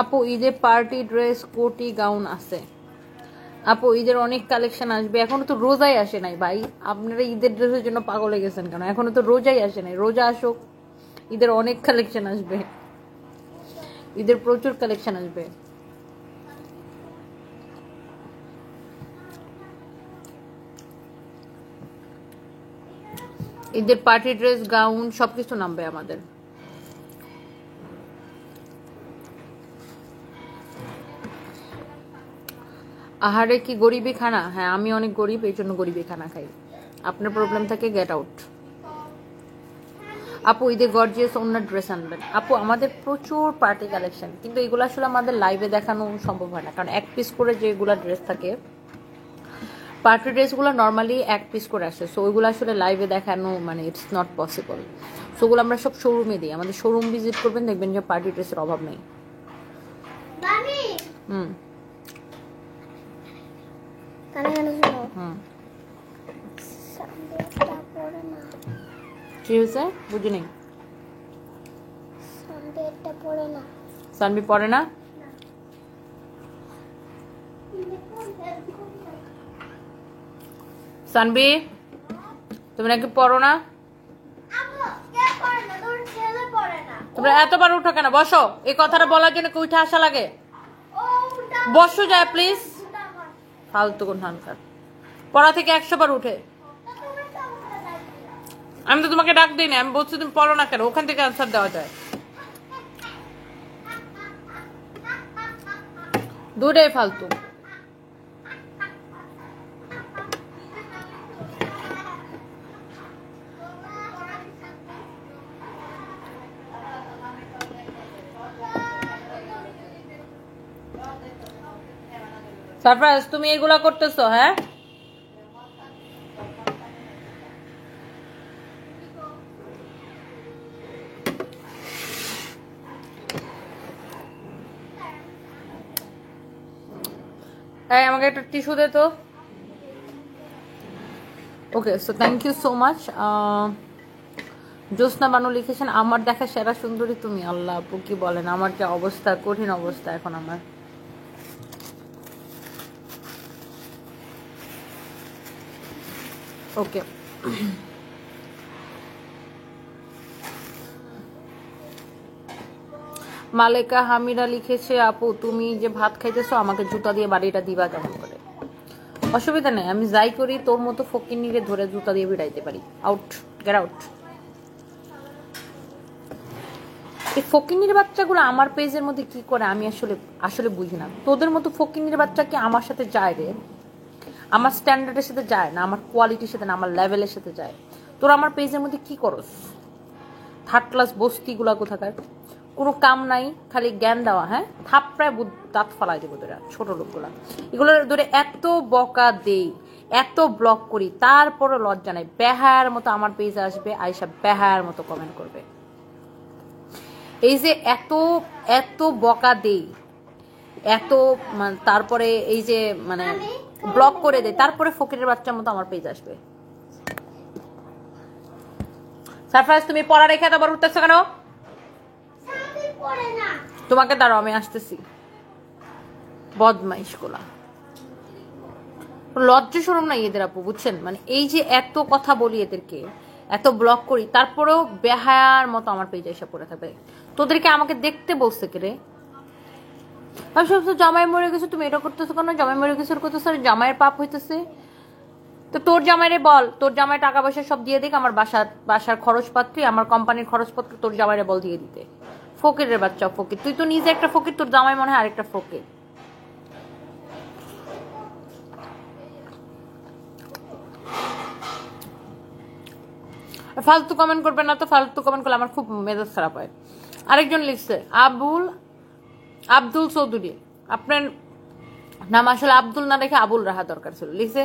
আপু ঈদে পার্টি ড্রেস কোটি গাউন আছে আপু, ঈদের অনেক কালেকশন আসবে, এখনো তো রোজাই আসে নাই ভাই। আপনারা ঈদের ড্রেসের জন্য পাগল হয়ে গেছেন কেন? এখনো তো রোজাই আসে নাই, রোজা আসুক, ঈদের অনেক কালেকশন আসবে, ঈদের প্রচুর কালেকশন আসবে। ঈদের পার্টি ড্রেস গাউন সবকিছু নামবে আমাদের। আহারে কি গরিবই খানা? হ্যাঁ আমি অনেক গরিব, এই জন্য গরিবই খানা খাই। আপনার প্রবলেম থাকে গেট আউট। আপু ঈদে গর্জিয়াস অন্য ড্রেস আনবেন। আপু আমাদের প্রচুর পার্টি কালেকশন, কিন্তু এগুলো আসলে আমাদের লাইভে দেখানো সম্ভব হয় না, কারণ এক পিস করে যেগুলো ড্রেস থাকে, পার্টি ড্রেসগুলো নর্মালি এক পিস করে আসে, সো ওইগুলো আসলে লাইভে দেখানো মানে ইটস নট পসিবল। সো ওগুলো আমরা সব শোরুমে দিই, আমাদের শোরুম ভিজিট করবেন, দেখবেন যে পার্টি ড্রেসের অভাব নেই। হুম কি হয়েছে বুঝি নেই? সানবি পরে না? সানবি তুমি নাকি পড়ো না? তোমরা এতবার উঠো কেন? বসো, এই কথাটা বলার জন্য কি উঠে আসা লাগে? বসো যায় প্লিজ, ফালতু কোন হানকার পড়া থেকে 100 বার উঠে। আমি তো তোমাকে ডাক দিই না, আমি বলছি তুমি পড়ো না কেন, ওখান থেকে আনসার দেওয়া যায়। দূরে ফালতু। সারপ্রাইজ তুমি এগুলা করতেছো? হ্যাঁ এই আমাকে একটা টিস্যু দে তো। Okay, so thank you so much. Jyotsna Banu লিখেছেন আমার দেখা সেরা সুন্দরী তুমি। আল্লাহ আপু কি বলেন, আমার যে অবস্থা, কঠিন অবস্থা এখন আমার। ওকে, মালেকা হামিরা লিখেছে আপু তুমি যে ভাত খাইতেছো আমাকে জুতা দিয়ে বাড়িটা দিবা কেমন করে? অসুবিধা নেই, আমি যাই করি তোর মতো ফকিন্নিরে ধরে জুতা দিয়ে বিড়াইতে পারি। Out, get out. এই ফকিন্নির বাচ্চাগুলো আমার পেজের মধ্যে কি করে আমি আসলে আসলে বুঝি না। তোদের মতো ফকিন্নির বাচ্চা কি আমার সাথে যায় রে? আমার স্ট্যান্ডার্ডের সাথে যায় না, আমার কোয়ালিটির সাথে না, আমার লেভেলের সাথে যায়। তোরা আমার পেজের মধ্যে কি করস? থার্ড ক্লাস বস্তিগুলা কোথাকার, কোনো কাম নাই, খালি জ্ঞান দেওয়া। হ্যাঁ, থাপড়ায় দাঁত ফালাই দেবো তোরা ছোট লোকগুলা। এগুলোর ধরে এত বকা দেই, এত ব্লক করি, তারপরে লজ্জা নাই। বেহায়ার মতো আমার পেজে আসবে, আয়সা বেহায়ার মতো কমেন্ট করবে। এই যে এত এত বকা দেই, এত তারপরে এই যে মানে ব্লক করে দেয়, তারপরে ফকিরের বাচ্চার মতো আমার পেজ আসবে। সারপ্রাইজ, তুমি পড়া রেখে আবার উঠতেছো কেন? তোমাকে দাঁড়াও, আমি আসতেছি। বদমাইশ গুলা, লজ্জা শরম নাই এদের আপু, বুঝছেন? মানে এই যে এত কথা বলি এদেরকে, এত ব্লক করি, তারপরেও বেহায়ার মতো আমার পেজে এসে পড়ে থাকবে। তোদেরকে আমাকে দেখতে বলছে কে রে? আমি সব জামাই মরে গেছে, তুমি এটা করতেছো কেন? জামাই মরে গেছে করতেছো, জামাইয়ের পাপ হইতেছে। তো তোর জামাইরে বল, তোর জামাই টাকা পয়সা সব দিয়ে দিক, আমার বাসার খরচপাতি, আমার কোম্পানির খরচপত্র তোর জামাইরে বল দিয়ে দিতে। ফকিরের বাচ্চা ফকির, তুই তো নিজে একটা ফকির, তোর জামাই মনে হয় আরেকটা ফকির। ফালতু কমেন্ট করবে না তো, ফালতু কমেন্ট করলে আমার খুব মেজাজ খারাপ হয়। আরেকজন লিখছে আব্দুল চৌধুরী, আপনার নাম আসলে আব্দুল না রেখে আবুল রাহা দরকার ছিল। লিখছে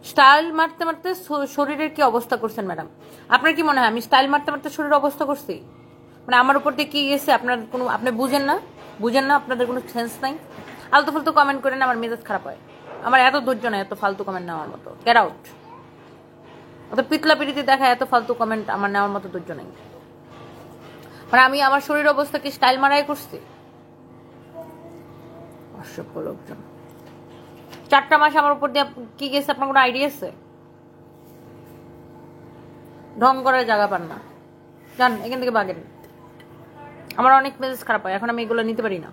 স্টাইল মারতে মারতে শরীরের কি অবস্থা করছেন ম্যাডাম? আপনার কি মনে হয় আমি স্টাইল মারতে মারতে শরীরের অবস্থা করছি? মানে আমার উপর দিয়ে কি গেছে আপনার কোনো, আপনি বুঝেন না? আপনাদের কোনো সেন্স নাই। আলতু ফালতু কমেন্ট করে না, আমার মেজাজ খারাপ হয়। আমার এত ধৈর্য নাই এত ফালতু কমেন্ট নেওয়ার মতো। Get out. অত পিতলা পিড়িতে দেখা এত ফালতু কমেন্ট আমার নেওয়ার মতো ধৈর্য নাই। মানে আমি আমার শরীর অবস্থাকে স্টাইল মারাই করছি? অসভ্য লোকজন। 4টা মাস আমার উপর দিয়ে কি গেছে আপনার কোনো আইডিয়া আছে? ঢং করার জায়গা পান না, জান এখান থেকে বাগেন। আমার অনেক মেজাজ খারাপ হয়, এখন আমি এগুলো নিতে পারি না।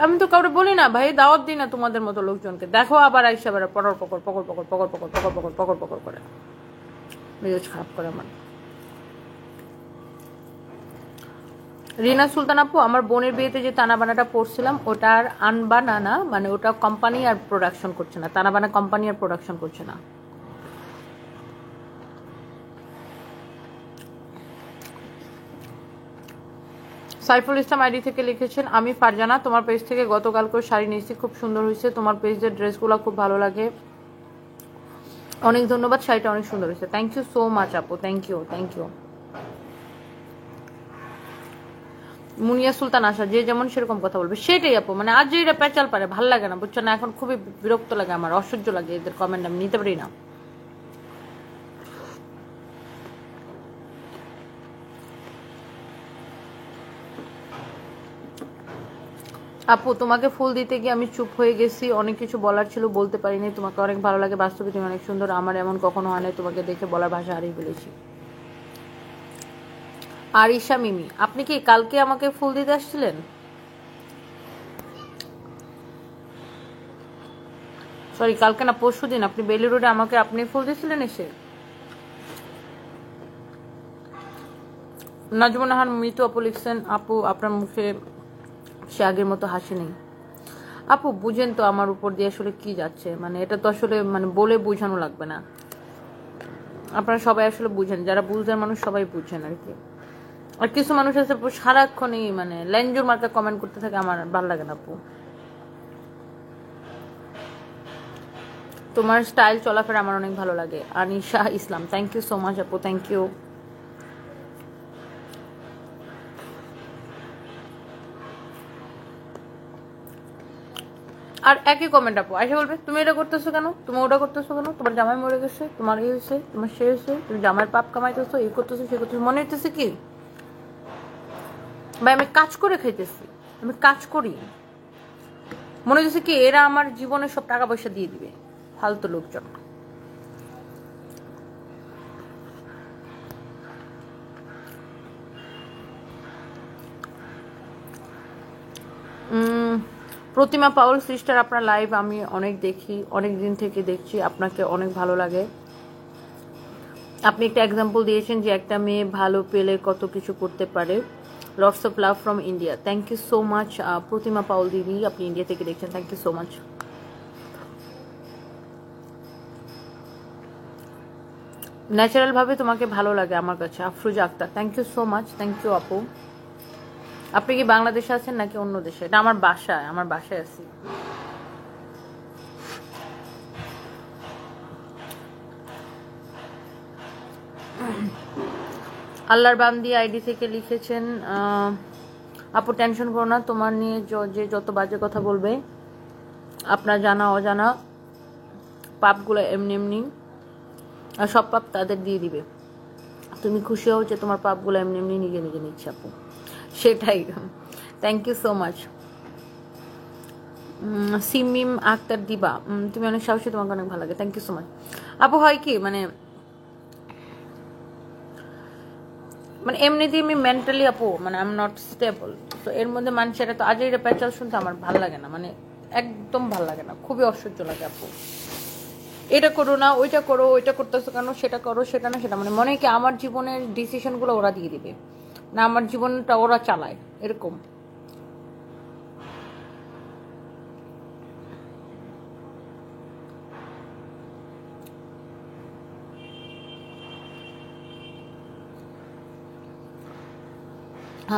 আমি তো কাউকে বলি না ভাই, দাওয়াত দিই না তোমাদের মতো লোকজনকে। দেখো আবার আইসা বেড়া পকর পকর পকর পকর পকর পকর পকর পকর পকর পকর করে, মেজাজ খারাপ করে আমার। রিনা সুলতান আপু, আমার বোনের বিয়েতে যে তানাবানাটা পড়ছিলাম ওটার আনবানানা, মানে ওটা কোম্পানি আর প্রোডাকশন করছে না, তানাবানা কোম্পানি আর প্রোডাকশন করছে না। সাইফুল ইসলাম আইডি থেকে লিখেছেন আমি ফারজানা, তোমার পেজ থেকে গতকালকে শাড়ি নিয়েছি, খুব সুন্দর হয়েছে, তোমার পেজের ড্রেসগুলো খুব ভালো লাগে, অনেক ধন্যবাদ, শাড়িটা অনেক সুন্দর হয়েছে। থ্যাংক ইউ সো মাচ আপু, থ্যাংক ইউ থ্যাংক ইউ। মুনিয়া সুলতান আশা, যে যেমন সেরকম কথা বলবে সেটাই আপু, মানে আজ এরা পেঁচাল পারে, ভাল লাগে না বুঝছো না? এখন খুবই বিরক্ত লাগে আমার, অসহ্য লাগে এদের কমেন্ট, আমি নিতে পারি না। আপু তোমাকে ফুল দিতে গিয়ে আমি চুপ হয়ে গেছি, অনেক কিছু বলার ছিল বলতে পারিনি, তোমাকে অনেক ভালো লাগে, বাস্তবে তুমি অনেক সুন্দর, আমার এমন কখনো হয় না, তোমাকে দেখে বলার ভাষা হারিয়ে ফেলেছি। আরিশা মিমি, আপনি কি কালকে আমাকে ফুল দিতে আসছিলেন? সরি কালকে না, পরশু দিন আপনি বেলি রোডে আমাকে আপনি ফুল দিয়েছিলেন এসে। নাজমুনাহার মৃত্যু আপু লিখছেন আপু আপনার মুখে সে আগের মতো হাসি নেই। আপু বুঝেন তো আমার উপর দিয়ে আসলে কি যাচ্ছে, মানে এটা তো আসলে মানে বলে বোঝানো লাগবে না, আপনারা সবাই আসলে বুঝেন, যারা বুঝদের মানুষ সবাই বুঝেন আর কি। আর কিছু মানুষ আছে সারাক্ষণই মানে ল্যাঞ্জুর মার্কা কমেন্ট করতে থাকে, আমার ভালো লাগে না আপু। তোমার স্টাইল চলাফেরা আমার অনেক ভালো লাগে। আনিশা ইসলাম, থ্যাংক ইউ সো মাচ আপু, থ্যাংক ইউ। আর একই কমেন্ট আপু আইসা বলবে তুমি এটা করতেছো কেন, তুমি ওটা করতেছো কেন, তোমার জামাই মরে গেছে, তোমার এই হয়েছে, তোমার সে হয়েছে, তুমি জামাইয়ের পাপ কামাইতেছো, এই করতেছো সে করতেছো। মনে হইতেছে কি ভাই আমি কাজ করে খাইতেছি, আমি কাজ করি, মনে হচ্ছে কি এরা আমার জীবনে সব টাকা পয়সা দিয়ে দিবে, ফালতু লোকজন। প্রতিমা পাউল সিস্টার, আপনার লাইভ আমি অনেক দেখি, অনেক দিন থেকে দেখছি, আপনাকে অনেক ভালো লাগে। আপনি একটা এক্সাম্পল দিয়েছেন যে একটা মেয়ে ভালো পেলে কত কিছু করতে পারে। Lots of love from India. Thank you so much Pratima Paul দিদি, আপনি ইন্ডিয়া থেকে দেখছেন, thank you so much. Natural ভাবে তোমাকে ভালো লাগে আমার কাছে। Afroza Akter, thank you so much, thank you আপু। আপনি কি বাংলাদেশে আছেন নাকি অন্য দেশে? এটা আমার বাসায়, আমার বাসায় আছি। আল্লাহর বান্দি আইডি থেকে লিখেছেন আপু টেনশন করো না, তোমার নিয়ে যে যত বাজে কথা বলবে, আপনার জানা অজানা পাপগুলো এমনি এমনি, আর সব পাপ তাদের দিয়ে দিবে। তুমি খুশি হও যে তোমার পাপগুলো এমনি এমনি নিজে নিজে নিচ্ছে আপু, সেটাই। Thank you so much. Simim Akter Diba, তুমি অনেক সাহসী, তোমাকে অনেক ভালো লাগে, থ্যাংক ইউ সো মাচ আপু। হয় কি মানে মানে এমনিতেই আমি মেন্টালি আপু মানে আই এম নট স্টেবল, তো এর মধ্যে মানুষের তো আজ এটা প্যাচাল শুনতে আমার ভালো লাগে না, মানে একদম ভালো লাগে না, খুবই অসহ্য লাগে আপু। এটা করো না, ওইটা করো, ওইটা করতেছো কেন, সেটা করো, সেটা না সেটা, মানে মনে হয় কি আমার জীবনের ডিসিশনগুলো ওরা দিয়ে দিবে, না আমার জীবনটা ওরা চালায়, এরকম।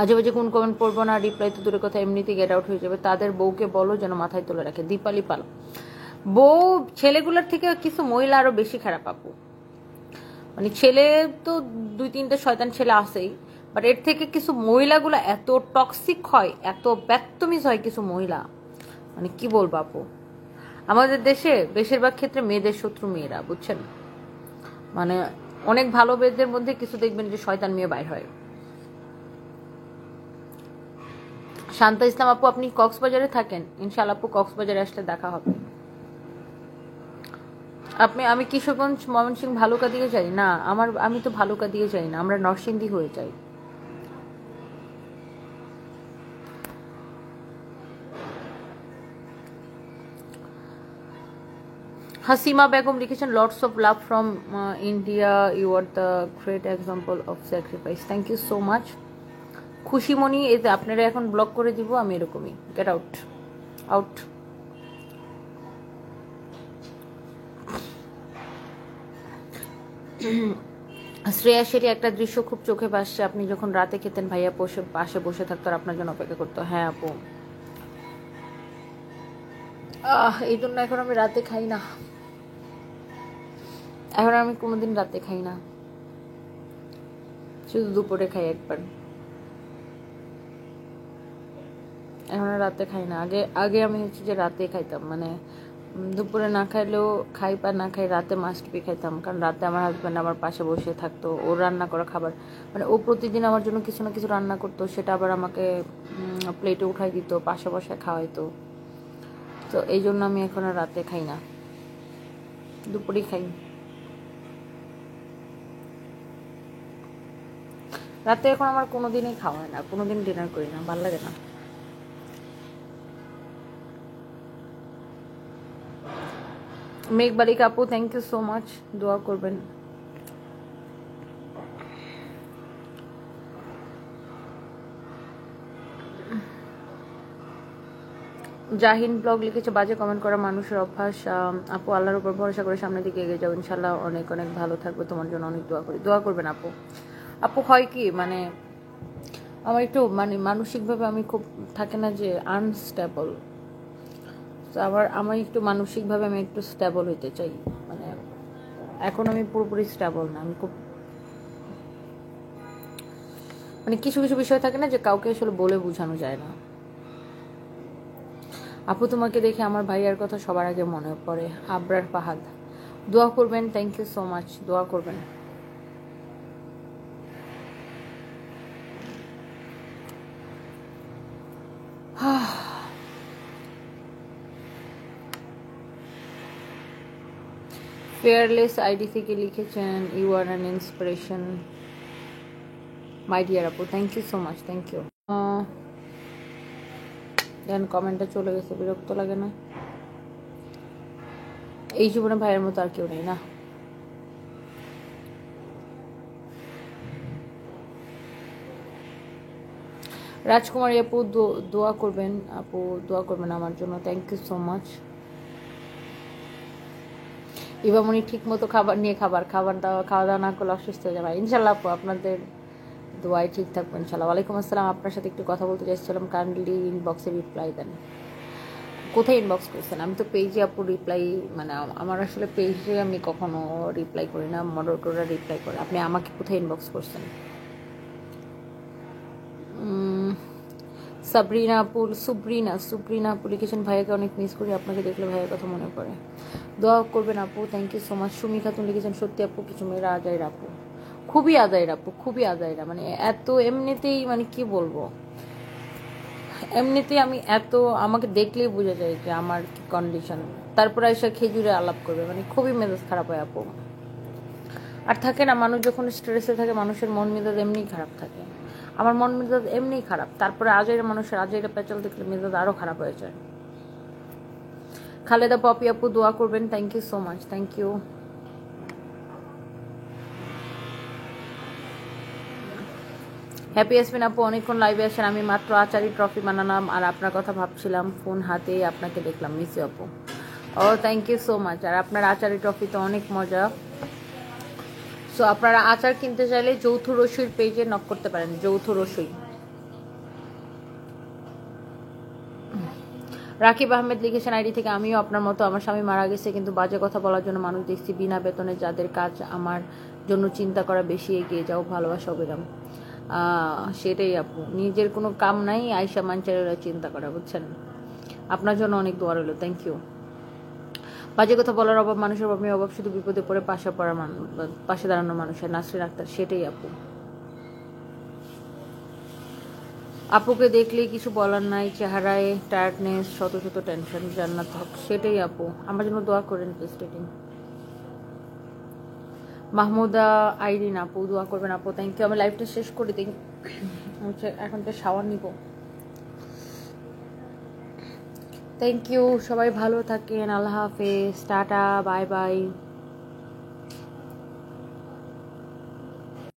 আজে বাজে কোন কমেন্ট পড়বো না, রিপ্লাই তো দূরের কথা এমনিতেই গেট আউট হয়ে যাবে। তাদের বউকে বলো যেন মাথায় তুলে রাখে। দীপালি পাল, বউ ছেলেগুলোর থেকে কিছু মহিলা আরো বেশি খারাপ আপু, মানে ছেলে তো 2-3টে শয়তান ছেলে আছেই, বাট এর থেকে কিছু মহিলাগুলো এত টক্সিক হয়, এত ব্যাক্তমিজ হয় কিছু মহিলা, মানে কি বলবো আপু। আমাদের দেশে বেশিরভাগ ক্ষেত্রে মেয়েদের শত্রু মেয়েরা, বুঝছেন, মানে অনেক ভালো মেয়েদের মধ্যে কিছু দেখবেন যে শয়তান মেয়ে বাইর হয়। শান্তা ইসলাম আপু, আপনি কক্সবাজারে থাকেন, ইনশাআল্লাহ আপু কক্সবাজারে আসলে দেখা হবে। আমি কিশোরগঞ্জ ময়মনসিংহ ভালুকা দিয়ে যাই না, আমি তো ভালুকা দিয়ে যাই না, আমরা নরসিংদী হয়ে যাই। হাসিমা বেগম লিখেছেন lots of love from India, you are the great example of sacrifice. Thank you so much. Khushimoni, এই যে আপনারা এখন ব্লক করে দিব, আমি এরকমই, get out out. Shreya Sheri, একটা দৃশ্য খুব চোখে ভাসছে, আপনি যখন রাতে খেতেন ভাইয়া পাশে বসে থাকতো আর আপনার জন্য অপেক্ষা করতো। হ্যাঁ আপু, এই জন্য এখন আমি রাতে খাই না, এখন আমি কোনোদিন রাতে খাই না, শুধু দুপুরে খাই একবার, এখন আর রাতে খাই না। আগে আমি হচ্ছে যে রাতে খাইতাম, মানে দুপুরে না খাইলেও খাই বা না খাই, রাতে মাস্ট বি খাইতাম, কারণ রাতে আমার হাজব্যান্ড আমার পাশে বসে থাকতো, ওর রান্না করা খাবার, মানে ও প্রতিদিন আমার জন্য কিছু না কিছু রান্না করতো, সেটা আবার আমাকে প্লেটে উঠাই দিত, পাশে বসে খাওয়াইতো। তো এই জন্য আমি এখন আর রাতে খাই না, দুপুরেই খাই। রাতে এখন আমার কোনোদিনই খাওয়া হয় না, কোনোদিন ডিনার করি না, ভালো লাগে না। মেঘবালিকা আপু, থ্যাংক ইউ সো মাচ, দোয়া করবেন। জাহিন ব্লগ লিখেছে বাজে কমেন্ট করা মানুষের অভ্যাস। আপু আল্লাহর উপর ভরসা করে সামনের দিকে এগিয়ে যাও, ইনশাল্লাহ অনেক অনেক ভালো থাকবে, তোমার জন্য অনেক দোয়া করি, দোয়া করবেন আপু। আপু হয় কি মানে আমার একটু মানে মানসিকভাবে আমি খুব থাকে না যে আনস্টেবল, তো আমার একটু মানসিকভাবে আমি একটু স্টেবল হইতে চাই, মানে এখন আমি পুরোপুরি স্টেবল না, আমি খুব মানে কিছু কিছু বিষয় থাকে না যে কাউকে আসলে বলে বোঝানো যায় না। আপু তোমাকে দেখে আমার ভাইয়ার কথা সবার আগে মনে পড়ে। আবরার ফাহাদ, দোয়া করবেন। থ্যাংক ইউ সো মাচ, দোয়া করবেন। ফেয়ারলেস আইডি থেকে লিখেছেন, you are an inspiration my dear আপু। Thank you so much, thank you. Then কমেন্টটা চলে গেছে, বিরক্ত লাগে না? এই জীবনে ভাইয়ের মতো আর কেউ নেই না। রাজকুমারী আপু, দোয়া করবেন আপু, দোয়া করবেন আমার জন্য। Thank you so much. Ibamoni ঠিক মতো খাবার নিয়ে খাওয়া দাওয়া না করলে অসুস্থ হয়ে যাবে ইনশাল্লাহ আপু, আপনাদের দোয়াই ঠিক থাকবো ইনশাল্লাহ। ওয়ালাইকুম আসসালাম, আপনার সাথে একটু কথা বলতে চাইছিলাম, কাইন্ডলি ইনবক্সে রিপ্লাই দেন। কোথায় ইনবক্স করছেন? আমি তো পেজে আপু রিপ্লাই, মানে আমার আসলে পেজে আমি কখনো রিপ্লাই করি না, মডারেটররা রিপ্লাই করে। আপনি আমাকে কোথায় ইনবক্স করছেন? সুব্রিনা আপু লিখেছেন, ভাইয়াকে অনেক মিস করি, আপনাকে দেখলে ভাইয়ের কথা মনে পড়ে, দোয়া করবেন আপু। Thank you so much. Sumi Khatun লিখেছেন, সত্যি আপু কিছু মেয়েরা আজাইরা আপু, খুবই আজাইরা আপু, খুবই আজাইরা, মানে এত এমনিতেই, মানে কি বলবো, এমনিতেই আমি এত, আমাকে দেখলেই বোঝা যায় যে আমার কি কন্ডিশন, তারপরে এসে খেজুরে আলাপ করবে, মানে খুবই মেজাজ খারাপ হয় আপু। আর থাকে না, মানুষ যখন স্ট্রেসে থাকে মানুষের মন মেজাজ এমনিই খারাপ থাকে, আমার মন মেজাজ এমনিই খারাপ, তারপরে আজাইরা মানুষের আজাইরা পেঁচাল দেখলে মেজাজ আরও খারাপ হয়ে যায়। খালেদা পপি আপু, দোয়া করবেন। Thank you so much, thank you. Happy Yasmin আপু, অনেকক্ষণ লাইভে আসেন, আমি মাত্র আচারি ট্রফি বানালাম আর আপনার কথা ভাবছিলাম, ফোন হাতে আপনাকে দেখলাম, মিস ইউ আপু। Oh thank you so much. আর আপনার আচারি ট্রফি তো অনেক মজা। সো আপনারা আচার কিনতে চাইলে যৌথ রসুইর পেজে নক করতে পারেন, যৌথ রসুই। রাকিব আহমেদ লিখেছেন আইডি থেকে, আমিও আপনার মতো, আমার স্বামী মারা গেছে কিন্তু বাজে কথা বলার জন্য মানুষ দেখছি বিনা বেতনে, যাদের কাজ আমার জন্য চিন্তা করা, বেশি এগিয়ে যাও, ভালোবাসা অবিরাম। সেটাই আপু, নিজের কোনো কাম নাই, আয়সা মানচারেরা চিন্তা করা, বুঝছেন? আপনার জন্য অনেক দোয়া রইল, থ্যাংক ইউ। বাজে কথা বলার অভাব, মানুষের অভাব, শুধু বিপদে পড়ে পাশে দাঁড়ানো মানুষের, নাসরিন আক্তার, সেটাই আপু। আপুকে দেখলে কিছু বলার নাই, চেহারায় টায়ার্ডনেস, শত শত টেনশন, জান্নাত হক, সেটাই আপু। আমার জন্য দোয়া করেন প্লিজ। মাহমুদা আইরিন আপু, দোয়া করবেন আপু। Thank you. আমি লাইভটা শেষ করে দিই, এখন তো শাওয়ার নিব। থ্যাংক ইউ, সবাই ভালো থাকেন, আল্লাহ হাফেজ, টাটা, বাই বাই।